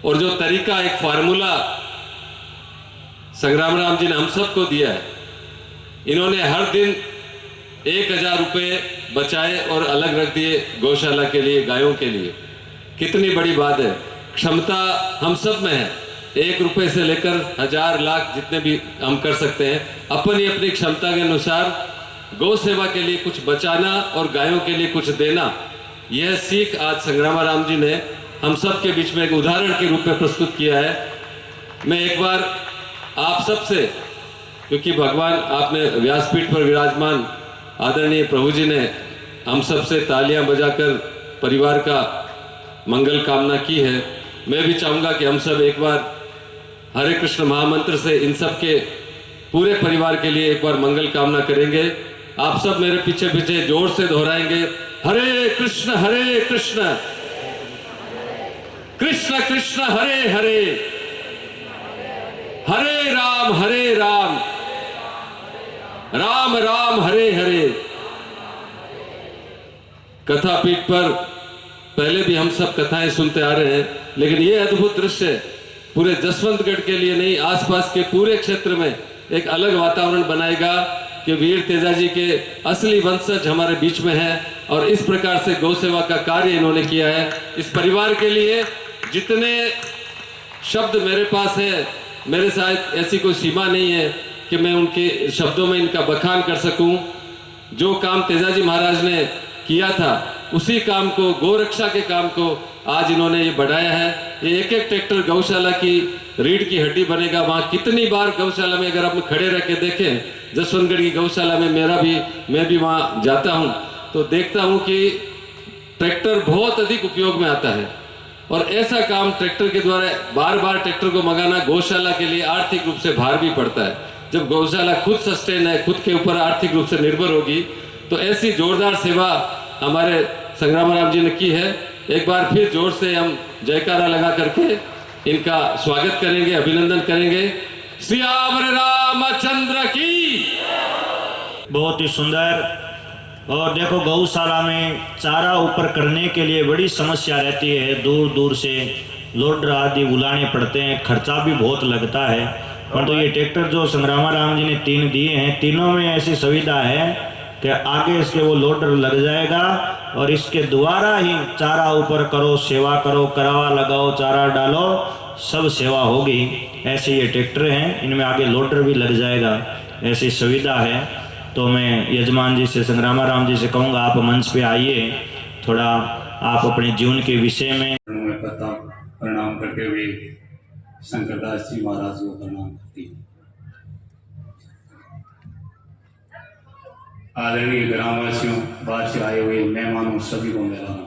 और जो तरीका, एक फार्मूला संग्रामराम जी ने हम सबको दिया है। इन्होंने हर दिन 1000 रुपये बचाए और अलग रख दिए गौशाला के लिए, गायों के लिए। कितनी बड़ी बात है। क्षमता हम सब में है, 1 रुपये से लेकर 1000 लाख जितने भी हम कर सकते हैं, अपनी अपनी क्षमता के अनुसार गौ सेवा के लिए कुछ बचाना और गायों के लिए कुछ देना, यह सीख आज संग्रामाराम जी ने हम सब के बीच में एक उदाहरण के रूप में प्रस्तुत किया है। मैं एक बार आप सब से, क्योंकि भगवान आपने व्यासपीठ पर विराजमान आदरणीय प्रभु जी ने हम सब से तालियां बजाकर परिवार का मंगल कामना की है, मैं भी चाहूँगा कि हम सब एक बार हरे कृष्ण महामंत्र से इन सब के पूरे परिवार के लिए एक बार मंगल कामना करेंगे। आप सब मेरे पीछे पीछे जोर से दोहराएंगे, हरे कृष्ण कृष्ण कृष्ण हरे हरे, हरे राम राम राम हरे हरे। कथा पीठ पर पहले भी हम सब कथाएं सुनते आ रहे हैं, लेकिन ये अद्भुत दृश्य पूरे जसवंतगढ़ के लिए नहीं, आसपास के पूरे क्षेत्र में एक अलग वातावरण बनाएगा कि वीर तेजाजी के असली वंशज हमारे बीच में है और इस प्रकार से गौ सेवा का कार्य इन्होंने किया है। इस परिवार के लिए जितने शब्द मेरे पास है, मेरे साथ ऐसी कोई सीमा नहीं है कि मैं उनके शब्दों में इनका बखान कर सकूं। जो काम तेजाजी महाराज ने किया था उसी काम को, गौरक्षा के काम को आज इन्होंने ये बढ़ाया है। ये एक एक ट्रैक्टर गौशाला की रीढ़ की हड्डी बनेगा। वहाँ कितनी बार गौशाला में अगर आप खड़े रह के देखें, जसवंतगढ़ की गौशाला में मैं भी वहाँ जाता हूँ तो देखता हूँ कि ट्रैक्टर बहुत अधिक उपयोग में आता है। और ऐसा काम ट्रैक्टर के द्वारा बार बार ट्रैक्टर को मंगाना गौशाला के लिए आर्थिक रूप से भार भी पड़ता है। जब गौशाला खुद सस्टेन है, खुद के ऊपर आर्थिक रूप से निर्भर होगी, तो ऐसी जोरदार सेवा हमारे संग्रामाराम जी ने की है। एक बार फिर जोर से हम जयकारा लगा करके इनका स्वागत करेंगे, अभिनंदन करेंगे। श्री रामचंद्र की। बहुत ही सुंदर। और देखो, गौशाला में चारा ऊपर करने के लिए बड़ी समस्या रहती है, दूर दूर से लोडर आदि बुलाने पड़ते हैं, खर्चा भी बहुत लगता है। पर तो ये ट्रैक्टर जो संग्रामाराम जी ने 3 दिए हैं, तीनों में ऐसी सुविधा है कि आगे इसके वो लोडर लग जाएगा और इसके द्वारा ही चारा ऊपर करो, सेवा करो, करावा लगाओ, चारा डालो, सब सेवा होगी। ऐसे ये ट्रैक्टर हैं, इनमें आगे लोडर भी लग जाएगा, ऐसी सुविधा है। तो मैं यजमान जी से, संग्रामाराम जी से कहूँगा, आप मंच पे आइए, थोड़ा आप अपने जीवन के विषय में। प्रणाम करते हुए शंकरदास जी महाराज को प्रणाम करती हूँ। आदरणीय ग्रामवासियों, बाहर से आए हुए मेहमानों, सभी को मेरा नाम।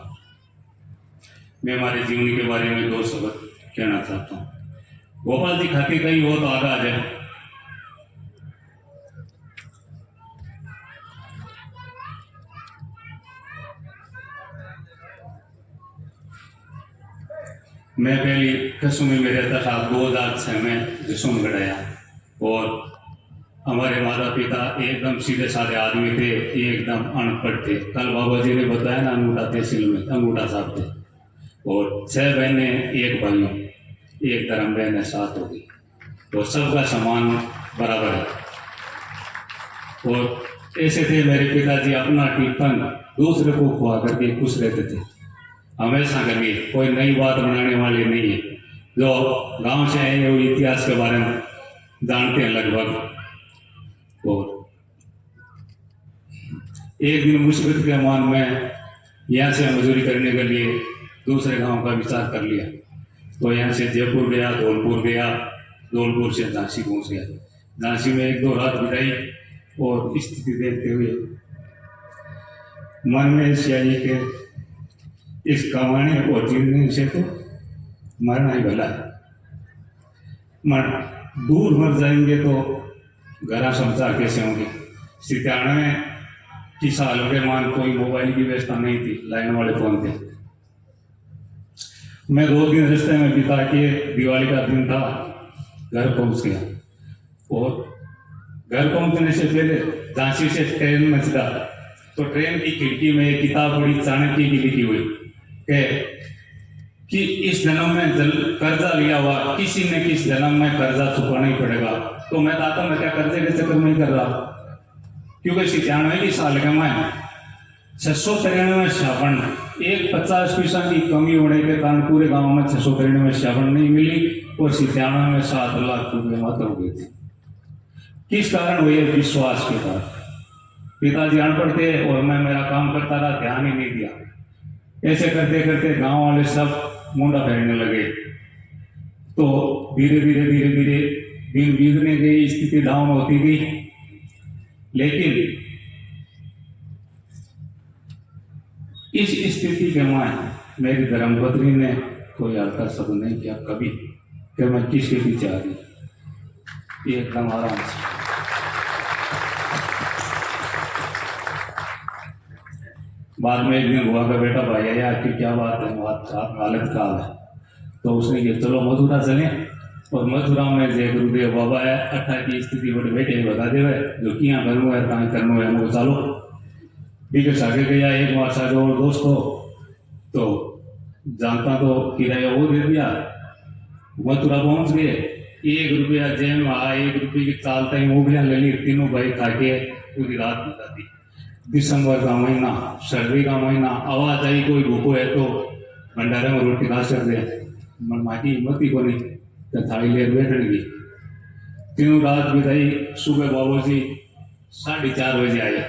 मैं हमारे जीवन के बारे में 2 शब्द कहना चाहता हूँ। गोपाल जी खाते कहीं हो तो आगे आ जाए। मैं पहली कसम में रहता था, 2006 में जसवंतगढ़ आया और हमारे माता पिता एकदम सीधे साधे आदमी थे, एकदम अनपढ़ थे। कल बाबा जी ने बताया ना, अंगूठा तहसील में अंगूठा साहब थे और 6 बहनें 1 भाइयों, 1 धर्म बहन है, 7 हो गई। तो सबका सम्मान बराबर है। और ऐसे थे मेरे पिताजी, अपना टिफिन दूसरे को खुआ करके खुश रहते थे हमेशा करके। कोई नई बात बनाने वाले नहीं है। जो गांव से आए वो इतिहास के बारे में जानते हैं लगभग। और एक दिन मुसीबत के मान में यहाँ से मजदूरी करने के लिए दूसरे गांव का विचार कर लिया। तो यहाँ से जयपुर गया, धौलपुर गया, धौलपुर से झांसी पहुँच गया। झांसी में 1-2 रात बिताई और स्थिति देखते हुए मन में ऐसी आई कि इस कमाने और जीने से तो मरना ही भला है। दूर मर जाएंगे तो घरा संसार कैसे होंगे। 97 की साल के मान कोई मोबाइल की व्यवस्था नहीं थी, लाइन वाले फोन थे। मैं 2 दिन रास्ते में बिता के, दिवाली का दिन था, घर पहुंच गया। और घर पहुंचने से पहले झांसी से ट्रेन में चढ़ा तो ट्रेन की खिड़की में एक किताब बड़ी चाणक्य की लिखी हुई कि इस जन्म में कर्जा लिया हुआ किसी ने किस जन्म में कर्जा चुकाना ही पड़ेगा। तो मैं दाता मैं क्या कर्जे के चक्कर में कर रहा, क्योंकि 97 की साल के मैं 693 साबुन, एक 50 पैसा की कमी होने के कारण पूरे गांव में 693 साबुन नहीं मिली और 97 में 7 लाख रुपये मात्र हो गए थे। किस कारण हुए? विश्वास के कारण। पिताजी अनपढ़ थे और मैं मेरा काम करता रहा, ध्यान ही नहीं दिया। ऐसे करते करते गांव वाले सब मुंडा फेरने लगे। तो धीरे धीरे धीरे धीरे दिन बीतने गई, स्थिति डाउन होती गई। लेकिन इस स्थिति के में मेरी धर्मपत्नी ने कोई हल्का शब्द नहीं किया कभी कि मैं किसके पीछे आ गई, एकदम आराम से। बाद में एक दिन हुआ का बेटा भाई यार कि क्या बात है, हालत खराब है। तो उसने कहा चलो मथुरा चले, और मथुरा में जय गुरुदेव बाबा है अट्ठा की स्थिति बड़े बेटे बता दे जो कि यहाँ करनो है कहाँ करनो है, वो चलो बिगड़ आगे गया। एक बार साढ़े और दोस्त हो तो जानता तो किराया वो दे दिया, मथुरा पहुंच गए। 1 रुपया जेब में आया, 1 रुपये की चालता ही मूंगफलियां ले ली, तीनों भाई खा के पूरी रात बिता दी। दिसंबर का महीना, सर्दी का महीना, आवाज आई कोई भूखो है तो भंडारे में रोटी खा सकते हैं। मन माँ की हिम्मत ही को नहीं तो थाली ले बैठने की। तीनों रात बिताई। सुबह बाबूजी 4:30 बजे आए।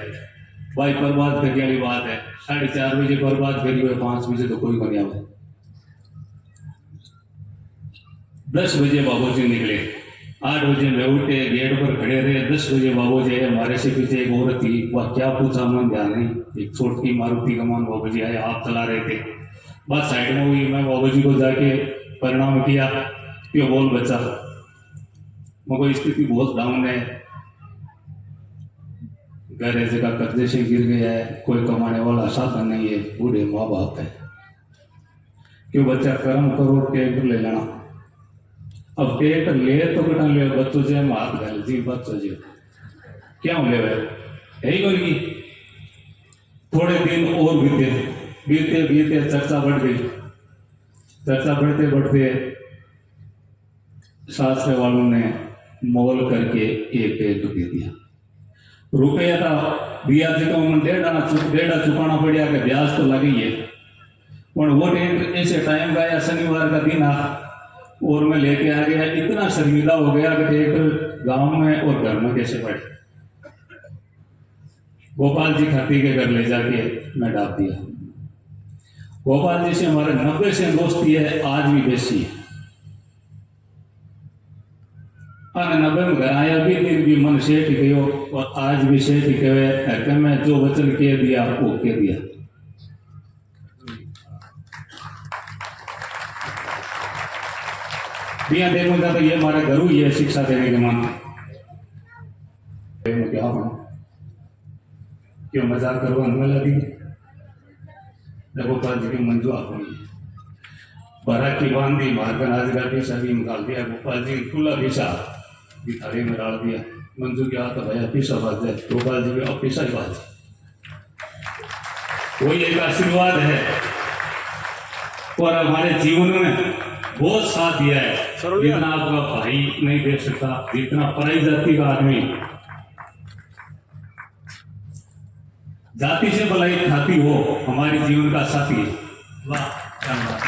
भाई बर्बाद करने वाली बात है, 4:30 बजे बर्बाद करी हुए, 5 बजे तो कोई नहीं आवे। 10 बजे बाबूजी निकले, 8 बजे में उठे, गेट पर खड़े रहे। 10 बजे बाबूजी आए, हमारे से पीछे एक औरत थी, वह क्या पूछा मन ध्यान नहीं। एक छोटी मारुति का मान बाबूजी आए, आप चला रहे थे, बस साइड में हुई। मैं बाबूजी को जाके प्रणाम किया, क्यों बोल बच्चा, मगर स्थिति बहुत डाउन है, घर ऐसे का कर्जे से गिर गया है, कोई कमाने वाला साधन नहीं है, बूढ़े माँ बाप है, क्यों बच्चा कर्म करो, ट्रैक्टर ले लेना। अब ट्रैक्टर ले तो बेटा ले, बच्चों से हम हाथ घाल जी, बच्चों जी क्या ले रहे यही करेगी। थोड़े दिन और बीते बीते बीते चर्चा बढ़ गई। चर्चा बढ़ते बढ़ते शास्त्र वालों ने मोल करके एक टेक दे दिया। रुपया था दिया जी तो उन्होंने डेढ़ा चुकाना पड़ा कि ब्याज तो लगी है। और वो टेक ऐसे टाइम का या शनिवार का दिन आ और मैं लेके आ गया, इतना शर्मिंदा हो गया कि टेक गांव में और घर में कैसे पड़े। गोपाल जी खाती के घर ले जाके मैं डाल दिया। गोपाल जी से हमारे 90 से दोस्ती है, आज भी बेसी है। 90 में घर आया भी दिन भी मन सेठ गयो, और आज भी सेठ गए मैं जो वचन कह दिया वो कह दिया। बिया देखूंगा तो ये हमारे गुरु ही है शिक्षा देने के मान। क्या हो क्यों मजाक करो हमें लगी। गोपाल जी की मंजू अपनी बरा की बांधी मारकर आज का पैसा भी निकाल दिया। गोपाल जी खुला पैसा भी थाली में डाल दिया। मंजू के हाथ भैया पैसा बाज जाए, गोपाल जी के पैसा ही बाज। वही एक आशीर्वाद है और हमारे जीवन में बहुत साथ दिया है। जितना आपका भाई नहीं दे सकता, जितना पराई जाति का आदमी जाति से भलाई खाती हो, हमारे जीवन का साथी है। वाह क्या बात।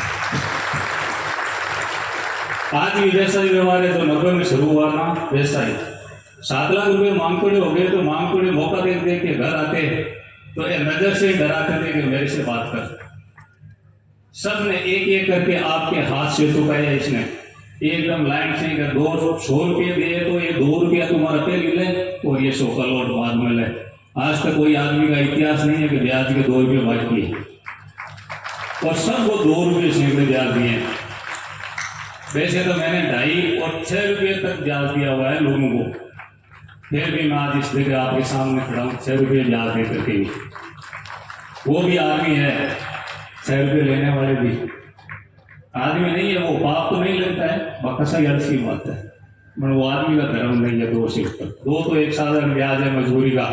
आज भी वैसा ही व्यवहार है जो 90 में शुरू हुआ ना, वैसा ही। 7 लाख रुपए मांग पड़े हो गए तो मांग पड़े मौका देख देख के घर आते तो नजर से डराते थे कि मेरे से बात कर। सब ने एक एक करके आपके हाथ से चुकाया इसने, एकदम लाइन से। अगर 200 रुपये दिए तो ये 2 रुपया तुम्हारा पे ले और ये 100 का नोट बाद में ले। आज तक कोई आदमी का इतिहास नहीं है कि ब्याज के 2 रुपये बाकी है, और सबको 2 रुपये से ब्याज दिए। वैसे तो मैंने 2.5 और 6 रुपये तक ब्याज दिया हुआ है लोगों को, फिर भी मैं आज इस जगह आपके सामने खड़ा हूँ 6 रुपये ब्याज दे करके। वो भी आदमी है, 6 रुपये लेने वाले भी आदमी नहीं है। वो पाप तो नहीं लगता है, बकसा यार सी बात है, पर वो आदमी का धर्म नहीं है। 2 से ऊपर 2 तो एक साधारण ब्याज है मजबूरी का,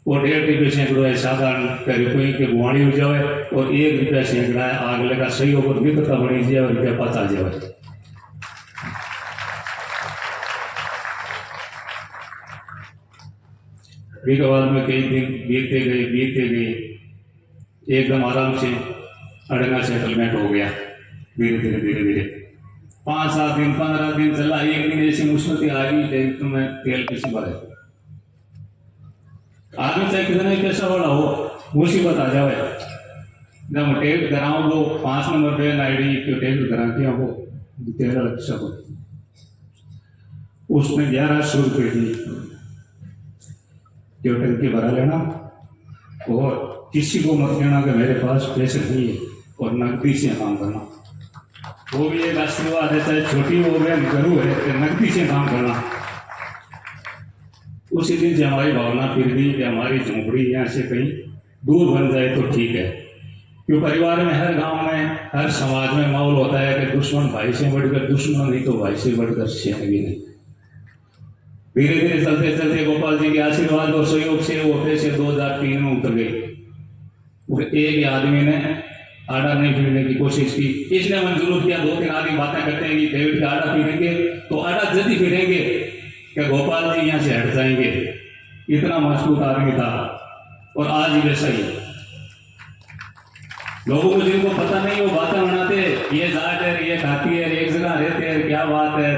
और 1.5 रुपये सैकड़ो है साधारण रुपये की गुआड़ी हो जाए, और 1 रुपया सैकड़ा है आगले का सही होकर मित्रता बनी जाए और रुपया पास आ जाए। बाद में कई दिन बीतते गए एकदम आराम से अड़ंगा सेटलमेंट हो गया। धीरे धीरे 5-7 दिन 15 दिन चला। एक दिन ऐसी मुसीबत आ गई तो मैं तेल किसी भरे। आदमी चाहे कितना ही पैसा वाला हो, मुसीबत आ जाए जब मैं टिकट कराऊँ वो 5 नंबर पे आईडी क्यों टिकट करा के वो 13 लक्ष उसने 1100 रुपये दी क्यों टंकी भरा लेना और किसी को मत कहना कि मेरे पास पैसे नहीं है और नकदी से काम करना। वो भी एक आशीर्वाद है, चाहे छोटी हो गया करूँ है कि नकदी से काम करना। उसी दिन से हमारी भावना फिर गई कि हमारी झोंपड़ी यहाँ से कहीं दूर बन जाए तो ठीक है, क्यों परिवार में हर गांव में हर समाज में माहौल होता है कि दुश्मन भाई से बढ़कर दुश्मन नहीं तो भाई से बढ़कर शेर भी नहीं। धीरे धीरे चलते चलते गोपाल जी के आशीर्वाद और सहयोग से वो पैसे 2003 में उतर गए। एक आदमी ने आड़ा नहीं पीने की कोशिश की, इसने मंजूर किया। 2-3 आदमी बातें करते हैं कि डेविड का आड़ा पीनेंगे तो आड़ा जल्दी पीनेंगे क्या गोपाल जी यहाँ से हट जाएंगे। इतना मजबूत आदमी था और आज भी वैसा ही है। लोगों को जिनको पता नहीं वो बातें बनाते, ये जाट है, ये खाती है, एक जगह रहते हैं, क्या बात है।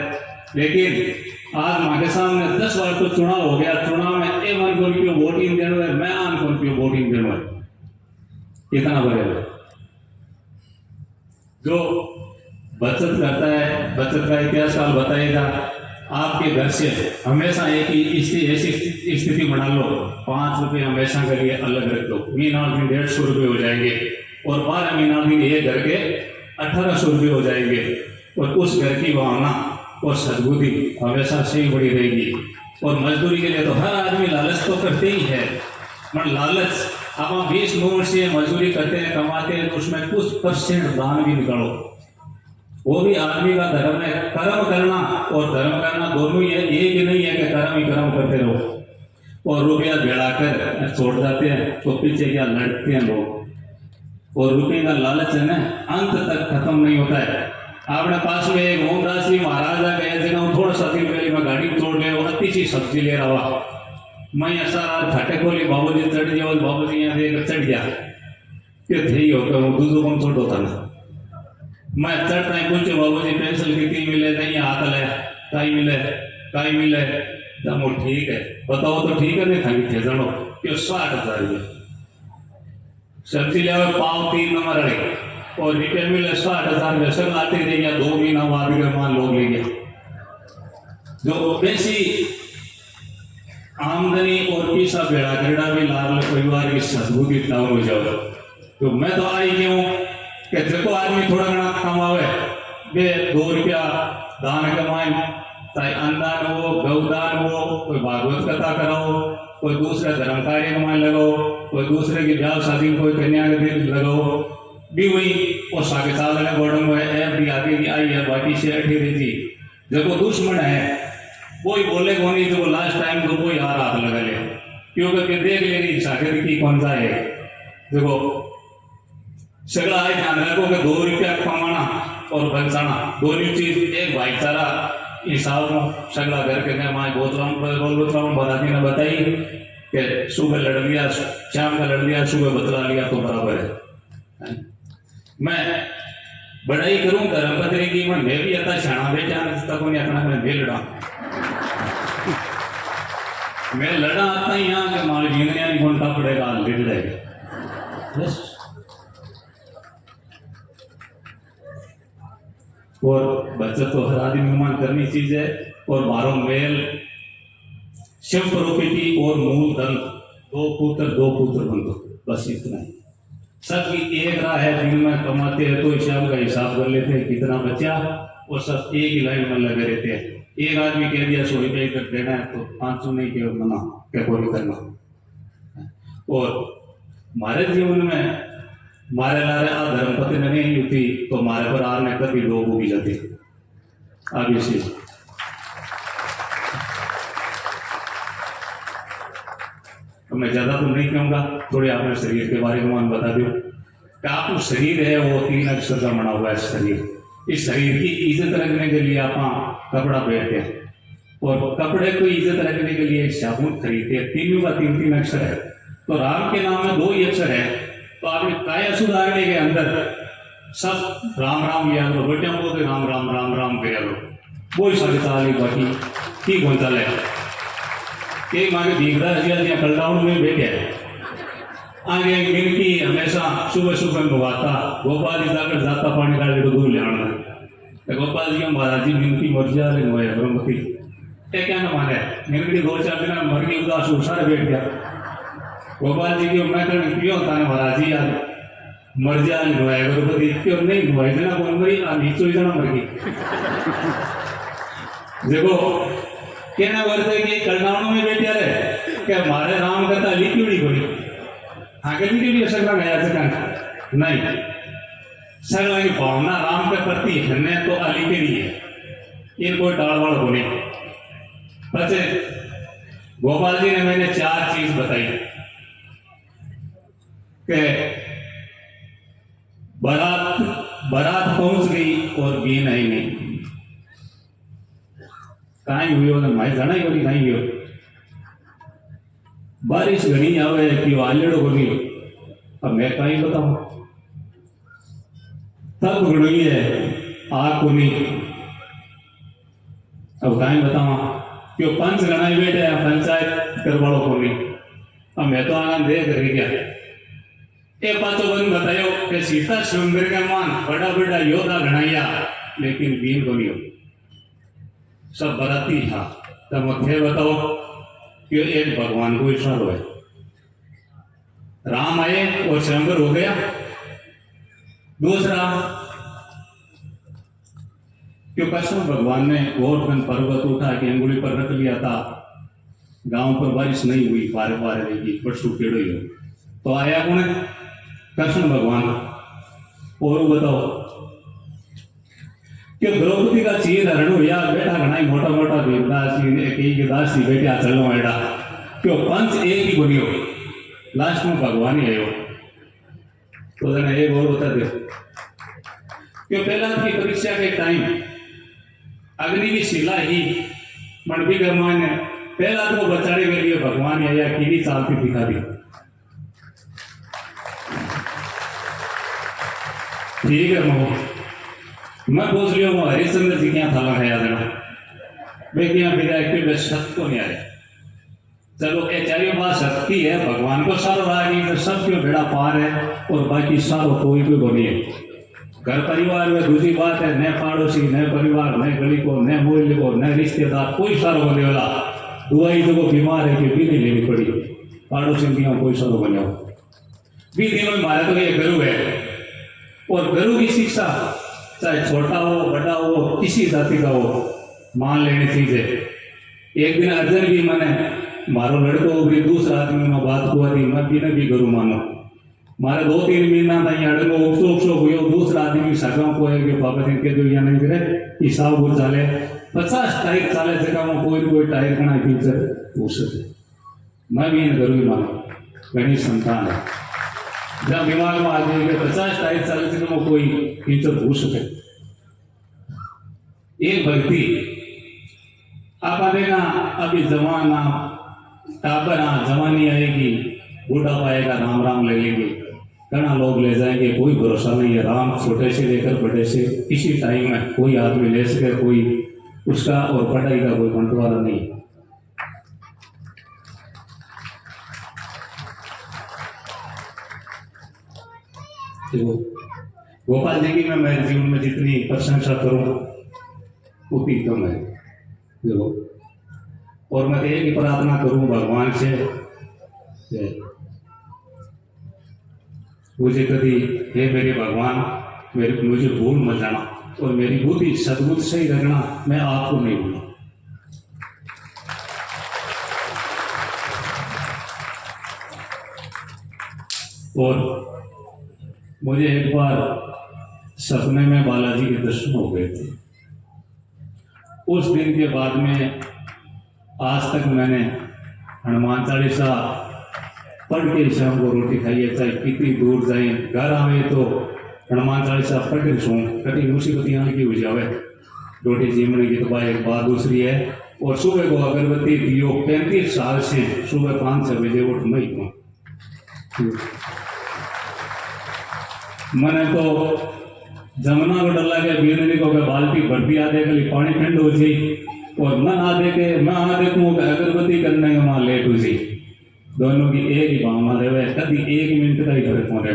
लेकिन आज माँ के सामने 10 बार तो चुनाव हो गया, चुनाव में ए मन को क्यों वोटिंग देना है, मैं आन को क्यों वोटिंग देना है, इतना बड़े जो बचत करता है। बचत का इतिहास काल बताएगा। आपके घर से हमेशा एक ही ऐसी स्थिति बना लो, 5 रुपये हमेशा के लिए अलग रख दो, महीना दिन 150 रुपये हो जाएंगे और 12 महीना दिन एक घर के 1800 रुपये हो जाएंगे। और उस घर की भावना और सद्बुद्धि हमेशा से ही बड़ी रहेगी। और मजदूरी के लिए तो हर आदमी लालच तो करते ही है, मगर लालच अब हम 20 नंबर से मजदूरी करते हैं, कमाते हैं, तो उसमें कुछ % दान भी निकालो। वो भी आदमी का धर्म है। कर्म करना और धर्म करना दोनों ही है, एक नहीं है कि कर्म ही कर्म करते रहो और रुपया भेड़ाकर छोड़ जाते हैं तो पीछे क्या लड़ते हैं लोग। और रुपये का लालच है ना, अंत तक खत्म नहीं होता है। आपने पास में एक मोहनदास जी महाराजा गए जगह थोड़ा सा दिन पहले मैं गाड़ी तोड़ ले और अति सी सब्जी ले रहा हुआ, मैं ऐसा खाटे खोली, बाबूजी चढ़ गया और बाबूजी यहाँ देख चढ़ गया कि थे होकर वो दूसरों को छोड़ होता ना। मैं चढ़ता ही पूछे बाबूजी पेंसिल कितनी मिले, नहीं हाथ ले काई मिले वो ठीक है, बताओ तो ठीक है, नहीं थी थे जानो कि 60,000 रुपये सब्जी ले पाव 3 नंबर रहे और रुपये मिले 60,000 रुपये सब आते रह गया। 2 महीना बाद मान लोग ले गया। जो वैसी आमदनी और पैसा बेड़ा करेड़ा भी लाल परिवार की सद्बुद्धि टाउन हो जाओ। तो मैं तो आई क्यों कि जो आदमी थोड़ा घना कमावे वे 2 रुपया दान कमाए, चाहे अन्नदान हो, गौदान हो, कोई भागवत कथा कराओ, कोई दूसरे धर्म कार्य में लगाओ, कोई दूसरे की ब्याह शादी कोई कन्या के दिन लगाओ भी वही। और सागे साल ने बॉर्डर में भी आगे की आई है, बाकी से अठी रही थी। जो दुश्मन है वही बोले को नहीं, जो लास्ट टाइम तो कोई हार हाथ लगा ले, क्योंकि देख लेनी सागर की कौन सा है। देखो सगड़ा है, ध्यान रखो कि 2 रुपया कमाना और बचाना दोनों चीज एक भाईचारा हिसाब में सगड़ा घर के मैं बोतराम बराती ने बताई कि सुबह लड़ लिया, शाम का लड़ लिया, सुबह बतला लिया तो बराबर है। मैं बड़ाई करूं धर्म पत्नी की, मैं भी अता छाना बेचा तक मैं भी लड़ा, मैं लड़ा आता ही यहाँ के माल जीने नहीं घंटा पड़ेगा ले जाएगा बस। और बचत तो हर आदमी निर्माण करनी चीज है। और मारो मेल शिव प्रोपेटी और मूल धन 2 पुत्र बन दो, बस इतना ही। सबकी एक राह है, दिन में कमाते हैं तो हिसाब का हिसाब कर लेते हैं कितना बचा, और सब एक ही लाइन में लगे रहते हैं। एक आदमी कह दिया 100 रुपये कर देना है तो 500 नहीं के मना क्या कोई करना। और हमारे जीवन में मारे लारे आ धर्मपति नहीं होती तो हमारे पर आने कभी लोग उगी जाते आगे से। तो मैं ज्यादा तो नहीं कहूँगा, थोड़े अपने शरीर के बारे में बता दूं कि आपको शरीर है वो 3 अक्षर का बना हुआ है शरीर। इस शरीर की इज्जत रखने के लिए आप कपड़ा पहनते हैं और कपड़े को इज्जत रखने के लिए साबुन खरीदते हैं। 3 का 3 अक्षर है। तो राम के नाम में 2 ही अक्षर है, तो आपने काया सुधारने के अंदर सब राम राम लिया करो, बेटिया बोलते राम राम राम राम किया करो। वो ही साढ़े साल बाकी ठीक होता है। एक माँ के भीगरा हसिया कलडाउन में बैठे है आगे एक मिनकी हमेशा सुबह सुबह मंगवाता, गोपाल जी जाकर जाता पानी का लीटर दूध ले आना। तो गोपाल जी महाराज जी मिनकी मर्जिया ले मोया ब्रह्मती ये क्या न माने मिनकी 2-4 दिन में मर गई, उदास हो सारे बैठ गया। गोपाल जी की मैं कहने क्यों होता है महाराज जी यार मर्जिया ले मोया ब्रह्मती क्यों नहीं मोया जना कौन मरी आ नीचो जना मर गई। देखो कहना वर्ते कि करनाणों में बैठे रहे कि हमारे राम कथा लिखी हुई कोई आगे भी भी सगला गया सका नहीं सगला की भावना राम के प्रति है तो अली के लिए इन कोई टालवाड़ बोले। बच्चे गोपाल जी ने मैंने 4 चीज बताई कि बारात बारात पहुंच गई और बीन आई नहीं कहीं हुई हो मैं जाना ही बोली कहीं हो बारिश घनी आवे कि आलेड़ो बनी अब मैं कहीं बताऊं तब घड़ी है आग को नहीं अब कहीं बताऊं क्यों पंच गणाई बैठे हैं पंचायत करवाड़ो को नहीं अब मैं तो आनंद दे कर गया ये पाचो बन बतायो कि सीता सुंदर के मान बड़ा बड़ा योद्धा गणाइया लेकिन बीन को नहीं हो सब बराती था तब मुझे बताओ कि एक भगवान को इशारा है राम आए और स्वयंवर हो गया। दूसरा क्यों कृष्ण भगवान ने गोवर्धन पर्वत उठा के अंगुली पर रख लिया था, गांव पर बारिश नहीं हुई, पारे पारे रहेगी परसों पेड़ो ही हो तो आया कौन कृष्ण भगवान। और बताओ कि द्रौपदी का चीर हरण हुआ बेटा घना मोटा मोटा देवदास के दास जी बेटे आ चलो बेटा क्यों पंच एक ही बनियो लास्ट में भगवान ही आयो। तो जने एक और बता दे क्यों पहला की परीक्षा के टाइम अग्नि की शिला ही मंडपी कर्मान ने पहला तो बचाने के लिए भगवान ही आया कीड़ी चालती दिखा दी। ठीक है मैं पूछ लियो वो हरिश्चंद्र जी क्या थाला है याद वे क्या बिना एक्टिव सत्य को नहीं आया। चलो ये चारियों बात शक्ति है भगवान को सारो रागी तो सब क्यों बेड़ा पार है और बाकी सारो कोई भी को नहीं है। घर परिवार में दूसरी बात है न पड़ोसी न परिवार न गली को न मोहल्ले को न रिश्तेदार कोई सारो बने वाला दुआई जो बीमार है कि भी नहीं लेनी पड़ी पड़ोसी की कोई सारो बने हो भी दिनों में मारा तो ये गुरु है और गुरु की शिक्षा चाहे छोटा हो बड़ा हो किसी जाति का हो मान लेनी चीजें। एक दिन अर्जुन भी माने मारो लड़को भी दूसरा आदमी में बात हुआ थी मैं भी न भी गुरु मानो मारे 2-3 महीना नहीं अड़को उपसो हुई दूसरा आदमी सगा को है कि पापा दिन के जो या नहीं करे हिसाब हो चाले 50 टायर चाले जगह में कोई टायर का फीचर हो सके मैं भी इन गुरु ही मानो गणेश संतान है जब दिमाग में आ जाए कि 50 टायर चाले जगह में कोई फीचर हो सके। एक भक्ति आप देना अभी जमाना टाबरा जवानी आएगी बूढ़ा पाएगा राम राम ले लेंगे घना लोग ले जाएंगे कोई भरोसा नहीं है। राम छोटे से लेकर बड़े से किसी टाइम में कोई आदमी ले सके कोई उसका और पढ़ाई का कोई बंटवारा नहीं। गोपाल जी की मैं जीवन में जितनी प्रशंसा करूं उतनी कम है देखो और मैं एक ही प्रार्थना करूं भगवान से मुझे कभी हे मेरे भगवान मुझे भूल मत जाना और मेरी बुद्धि सद्बुद्धि सही रखना मैं आपको नहीं भूलूं। और मुझे एक बार सपने में बालाजी के दर्शन हो गए थे। उस दिन के बाद में आज तक मैंने हनुमान चालीसा पढ़ के शाम को रोटी खाई है चाहे कितनी दूर जाए घर आवे तो हनुमान चालीसा पढ़ के सोऊं कभी मुसीबत यहाँ की हो जावे रोटी जीवन की तो एक बात दूसरी है। और सुबह को अगरबत्ती दियो 35 साल से सुबह 5-6 बजे उठ नहीं हूँ मैंने तो जमुना को डला के बीरनी को बाल्टी भर दिया दे के पानी ठंड हो जाए और मैं आ देखूँ अगरबत्ती करने में वहाँ लेट हो जाए दोनों की एक ही भावना रहे, कभी 1 मिनट का ही फर्क हो रहे,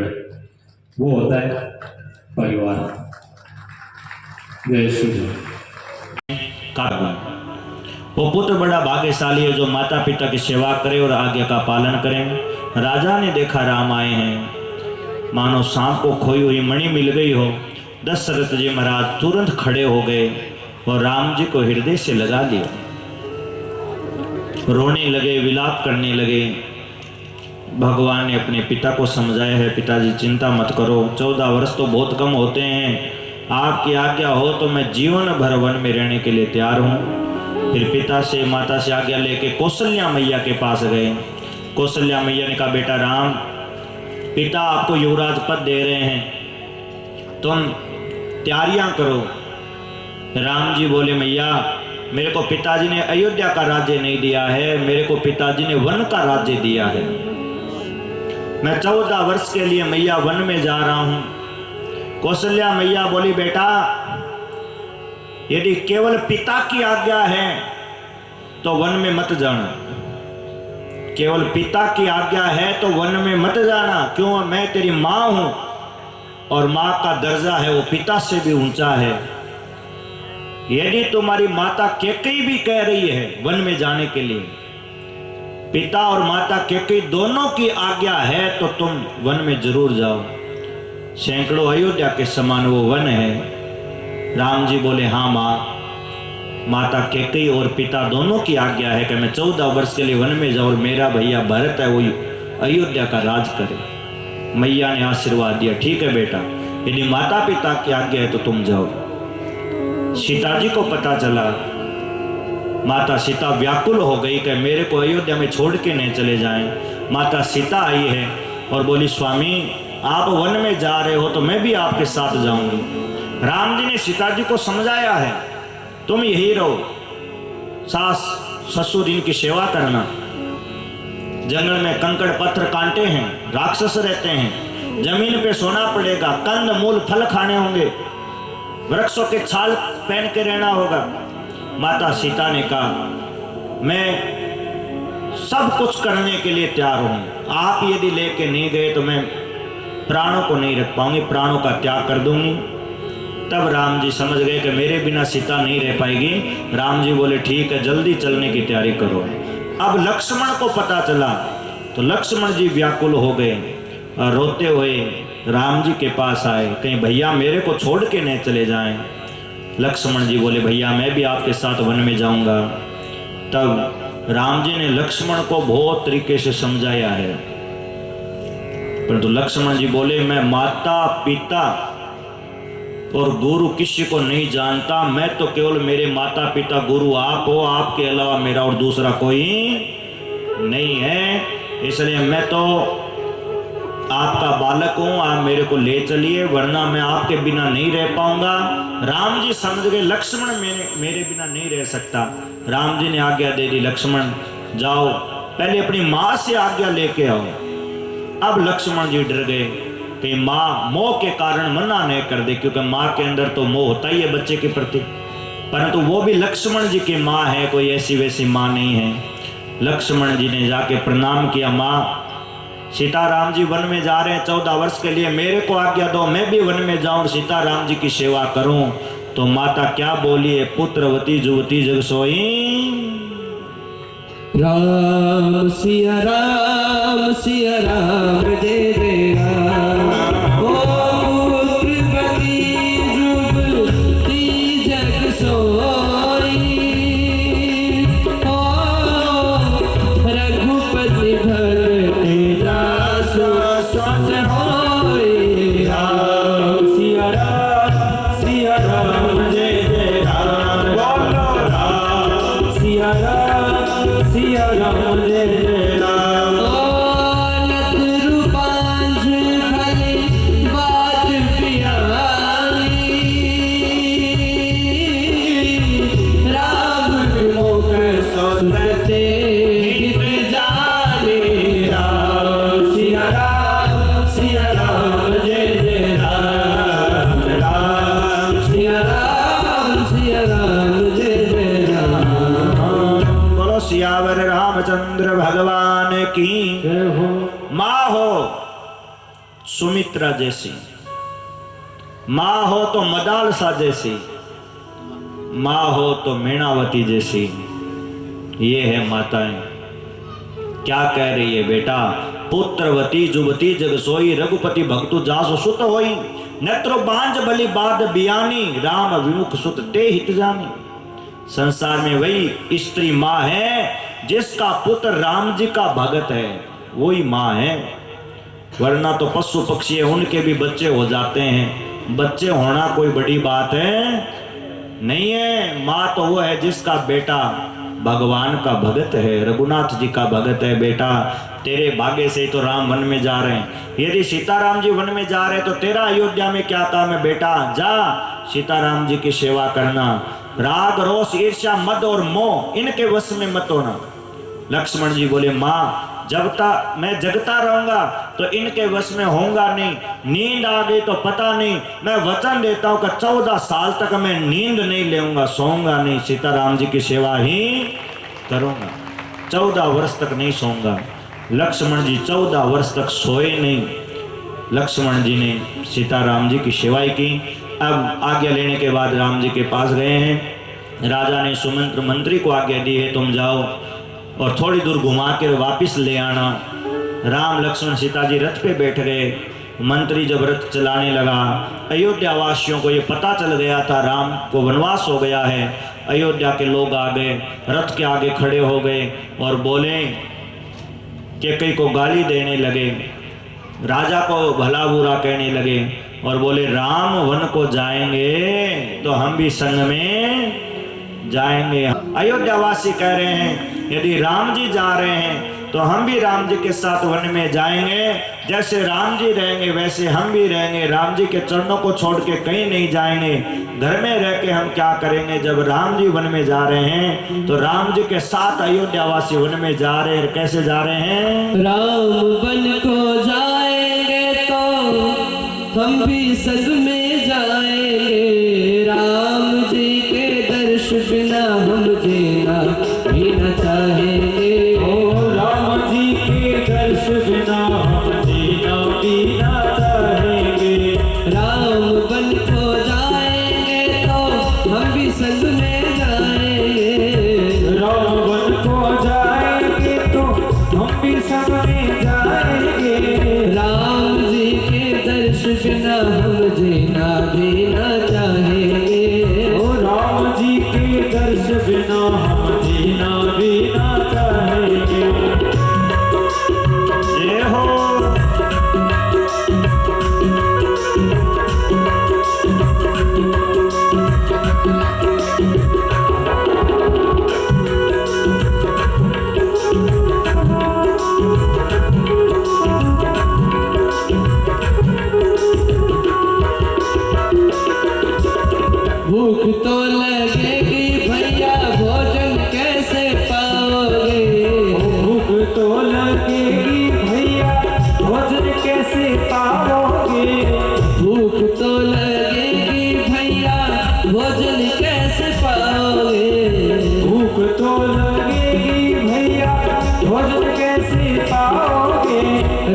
वो होता है परिवार। जय श्री राम। वो पुत्र बड़ा भाग्यशाली है जो माता पिता की सेवा करे और आज्ञा का पालन करे। राजा ने देखा राम आए हैं, मानो सांप को खोई हुई मणि मिल गई हो। दशरथ जी महाराज तुरंत खड़े हो गए और राम जी को हृदय से लगा लिया, रोने लगे, विलाप करने लगे। भगवान ने अपने पिता को समझाया है, पिताजी चिंता मत करो, 14 वर्ष तो बहुत कम होते हैं, आपकी आज्ञा हो तो मैं जीवन भर वन में रहने के लिए तैयार हूँ। फिर पिता से माता से आज्ञा लेके कौशल्या मैया के पास गए। कौशल्या मैया ने कहा, बेटा राम, पिता आपको युवराज पद दे रहे हैं, तुम तैयारियां करो। राम जी बोले, मैया मेरे को पिताजी ने अयोध्या का राज्य नहीं दिया है, मेरे को पिताजी ने वन का राज्य दिया है। मैं 14 वर्ष के लिए मैया वन में जा रहा हूं। कौशल्या मैया बोली, बेटा यदि केवल पिता की आज्ञा है तो वन में मत जाना, केवल पिता की आज्ञा है तो वन में मत जाना। क्यों? मैं तेरी माँ हूं और माँ का दर्जा है वो पिता से भी ऊंचा है। यदि तुम्हारी माता कैकेयी भी कह रही है वन में जाने के लिए, पिता और माता कैकेयी दोनों की आज्ञा है तो तुम वन में जरूर जाओ। सैकड़ों अयोध्या के समान वो वन है। राम जी बोले, हाँ माँ, माता कैकेयी और पिता दोनों की आज्ञा है कि मैं 14 वर्ष के लिए वन में जाऊँ और मेरा भैया भरत है वो अयोध्या का राज करे। मैया ने आशीर्वाद दिया, ठीक है बेटा, यदि माता पिता की आज्ञा है तो तुम जाओ। सीता जी को पता चला, माता सीता व्याकुल हो गई कि मेरे को अयोध्या में छोड़ के नहीं चले जाएं। माता सीता आई है और बोली, स्वामी आप वन में जा रहे हो तो मैं भी आपके साथ जाऊंगी। राम जी ने सीता जी को समझाया है, तुम यही रहो, सास ससुर इनकी सेवा करना। जंगल में कंकड़ पत्थर कांटे हैं, राक्षस रहते हैं, जमीन पे सोना पड़ेगा, कंद मूल फल खाने होंगे, वृक्षों के छाल पहन के रहना होगा। माता सीता ने कहा, मैं सब कुछ करने के लिए तैयार हूं, आप यदि लेके नहीं गए तो मैं प्राणों को नहीं रख पाऊंगी, प्राणों का त्याग कर दूंगी। तब राम जी समझ गए कि मेरे बिना सीता नहीं रह पाएगी। राम जी बोले, ठीक है, जल्दी चलने की तैयारी करो। अब लक्ष्मण को पता चला तो लक्ष्मण जी व्याकुल हो गए और रोते हुए राम जी के पास आए, कहीं भैया मेरे को छोड़ के नहीं चले जाएं। लक्ष्मण जी बोले, भैया मैं भी आपके साथ वन में जाऊंगा। तब राम जी ने लक्ष्मण को बहुत तरीके से समझाया है, परंतु लक्ष्मण जी बोले, मैं माता पिता और गुरु किसी को नहीं जानता, मैं तो केवल मेरे माता पिता गुरु आप हो, आपके अलावा मेरा और दूसरा कोई नहीं है, इसलिए मैं तो आपका बालक हूं, आप मेरे को ले चलिए, वरना मैं आपके बिना नहीं रह पाऊंगा। राम जी समझ गए लक्ष्मण मेरे बिना नहीं रह सकता। राम जी ने आज्ञा दे दी, लक्ष्मण जाओ, पहले अपनी माँ से आज्ञा लेके आओ। अब लक्ष्मण जी डर गए कि माँ मोह के कारण मना नहीं कर दे, क्योंकि माँ के अंदर तो मोह होता ही है बच्चे के प्रति, परंतु वो भी लक्ष्मण जी की माँ है, कोई ऐसी वैसी माँ नहीं है। लक्ष्मण जी ने जाके प्रणाम किया, माँ सीताराम जी वन में जा रहे हैं 14 वर्ष के लिए, मेरे को आज्ञा दो, मैं भी वन में जाऊं, सीताराम जी की सेवा करूं। तो माता क्या बोली है, पुत्रवती जुवती जग सोई। राम सिया राम जय जय राम। ओ पुत्रवती जुवती जग सोई, ओ रघुपति भर सियावर रामचंद्र भगवान की जय हो। माँ हो सुमित्रा जैसी, माँ हो तो मदालसा जैसी, माँ हो तो मीणावती जैसी। ये है माताएं। क्या कह रही है बेटा? पुत्रवती जुवती जग सोई, रघुपति भक्तु जासु सुत होई। नेत्रो बांझ बलि बाद बियानी, राम विमुख सुत ते हित जानी। संसार में वही स्त्री माँ है जिसका पुत्र राम जी का भगत है, वही माँ है। वरना तो पशु पक्षी है, उनके भी बच्चे हो जाते हैं। बच्चे होना कोई बड़ी बात है नहीं है। माँ तो वो है जिसका बेटा भगवान का भगत है, रघुनाथ जी का भगत है। बेटा तेरे भाग्य से तो राम वन में जा रहे हैं। यदि सीताराम जी वन में जा रहे तो तेरा अयोध्या में क्या काम है? बेटा जा सीताराम जी की सेवा करना। राग रोष ईर्ष्या मद और मोह इनके वश में मत होना। लक्ष्मण जी बोले माँ जब तक मैं जगता रहूंगा तो इनके वश में होऊंगा नहीं। नींद आ गई तो पता नहीं, मैं वचन देता हूं कि 14 साल तक मैं नींद नहीं लेऊंगा, सोऊंगा नहीं, सीताराम जी की सेवा ही करूंगा। 14 वर्ष तक नहीं सोऊंगा। लक्ष्मण जी 14 वर्ष तक सोए नहीं। लक्ष्मण जी ने सीताराम जी की सेवा की। अब आज्ञा लेने के बाद राम जी के पास गए हैं। राजा ने सुमंत्र मंत्री को आज्ञा दी है तुम जाओ और थोड़ी दूर घुमा कर वापिस ले आना। राम लक्ष्मण सीता जी रथ पे बैठ गए। मंत्री जब रथ चलाने लगा, अयोध्या वासियों को ये पता चल गया था राम को वनवास हो गया है। अयोध्या के लोग आ गए, रथ के आगे खड़े हो गए और बोले कि कई को गाली देने लगे, राजा को भला बुरा कहने लगे और बोले राम वन को जाएंगे तो हम भी संग में जाएंगे। अयोध्या वासी कह रहे हैं यदि राम जी जा रहे हैं तो हम भी राम जी के साथ वन में जाएंगे। जैसे राम जी रहेंगे वैसे हम भी रहेंगे। राम जी के चरणों को छोड़ के कहीं नहीं जाएंगे। घर में रह के हम क्या करेंगे? जब राम जी वन में जा रहे हैं तो राम जी के साथ अयोध्या वासी वन में जा रहे हैं। कैसे जा रहे हैं? राम वन को जाएंगे तो हम भी संग में जाएंगे। राम जी के दर्श बिना हम जीना भी न चाहेंगे। ओ राम जी के दर्श बिना हम जीना भी न चाहेंगे। राम वन को जाएंगे तो हम भी संग में जाएंगे। राम वन को जाएंगे तो हम भी संग में जाएंगे। राम जी के दर्श बिना हम जीना भी न चाहेंगे। ओ राम जी के दर्श बिना हम जीना भी न चाहेंगे। जय हो। भूख तो लगेगी भैया, भोजन कैसे पाओगे? भूख तो लगेगी भैया, भोजन कैसे पाओगे? भूख तो लगेगी भैया, भोजन कैसे पाओगे? भूख तो लगेगी भैया, भोजन कैसे पाओगे?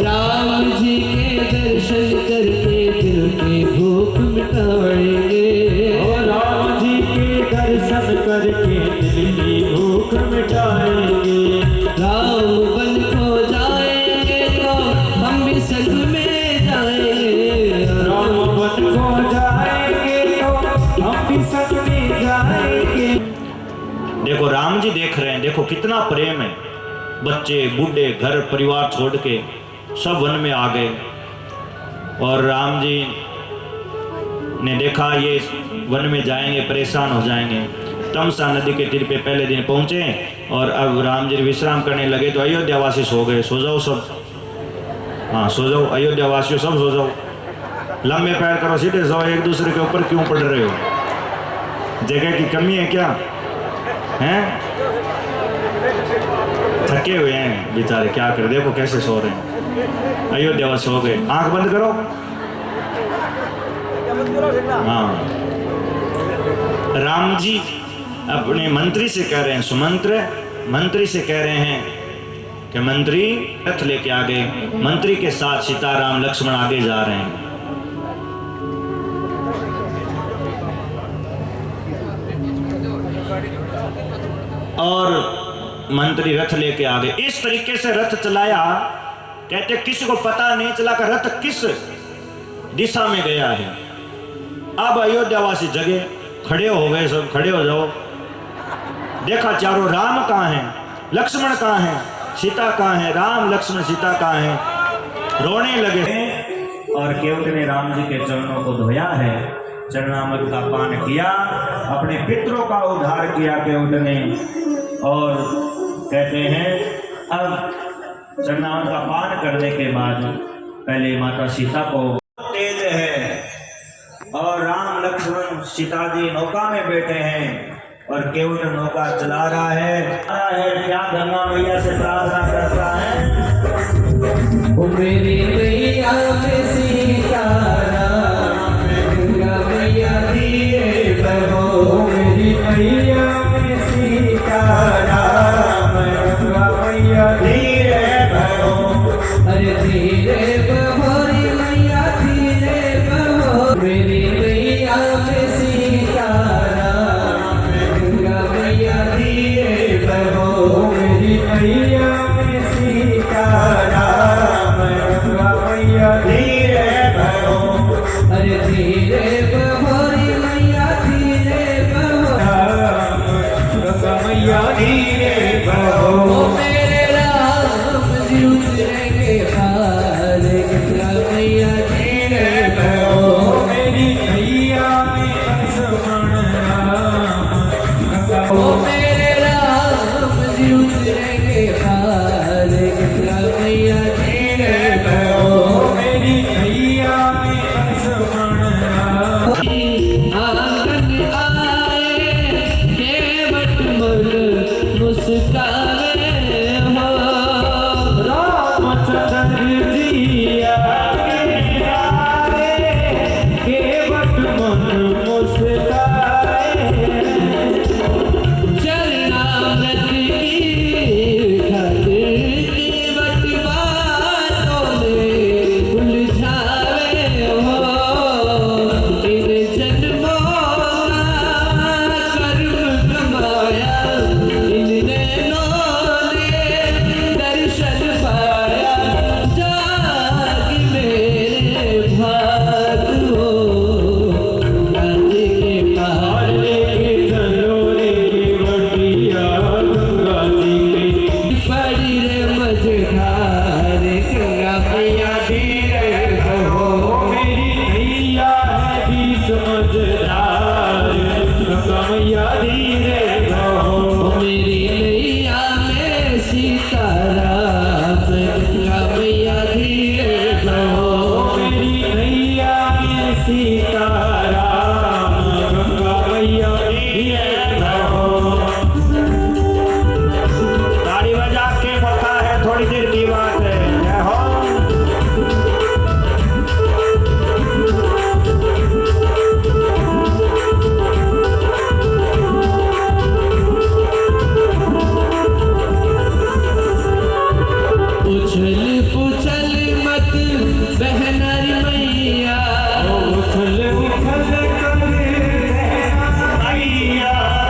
राम जी के दर्शन करके दिल की भूख मिटाएंगे। और राम जी के दर्शन करके दिल की भूख मिटाएंगे। राम वन को जाएंगे तो हम भी संग में जाएंगे। राम वन को जाएंगे तो हम भी संग में जाएंगे। देखो राम जी देख रहे हैं, देखो कितना प्रेम है। बच्चे बूढ़े घर परिवार छोड़ के सब वन में आ गए और राम जी ने देखा ये वन में जाएंगे परेशान हो जाएंगे। तमसा नदी के तीर पे पहले दिन पहुंचे और अब राम जी विश्राम करने लगे तो अयोध्या वासी सो गए। सो जाओ सब, हाँ सो जाओ अयोध्या वासियों सब सो जाओ। लंबे पैर करो, सीधे सो। एक दूसरे के ऊपर क्यों पड़ रहे हो? जगह की कमी है क्या? हैं? थके हुए हैं बेचारे, क्या करें? देखो कैसे सो रहे हैं। अयोध्या वासी सो गए। आंख बंद करो। हाँ, राम जी अपने मंत्री से कह रहे हैं, सुमंत्र मंत्री से कह रहे हैं कि मंत्री रथ लेके आ गए। मंत्री के साथ सीताराम लक्ष्मण आगे जा रहे हैं। और मंत्री रथ लेके आ गए। इस तरीके से रथ चलाया, कहते किसी को पता नहीं चला कि रथ किस दिशा में गया है। अब अयोध्यावासी जगे, खड़े हो गए, सब खड़े हो जाओ। देखा चारों, राम कहाँ है, लक्ष्मण कहाँ है, सीता कहाँ है, राम लक्ष्मण सीता कहाँ है। रोने लगे। और केवट ने राम जी के चरणों को धोया है, चरणामृत का पान किया, अपने पितरों का उद्धार किया केवट ने। और कहते हैं अब चरणामृत का पान करने के बाद पहले माता सीता को तेज है और राम लक्ष्मण सीता जी नौका में बैठे हैं और केवट नौका चला रहा है। क्या गंगा मैया से प्रार्थना करता है, ओ मेरी मैया में सीताराम, गंगा मैया दिए बहो, मेरी मैया में सीता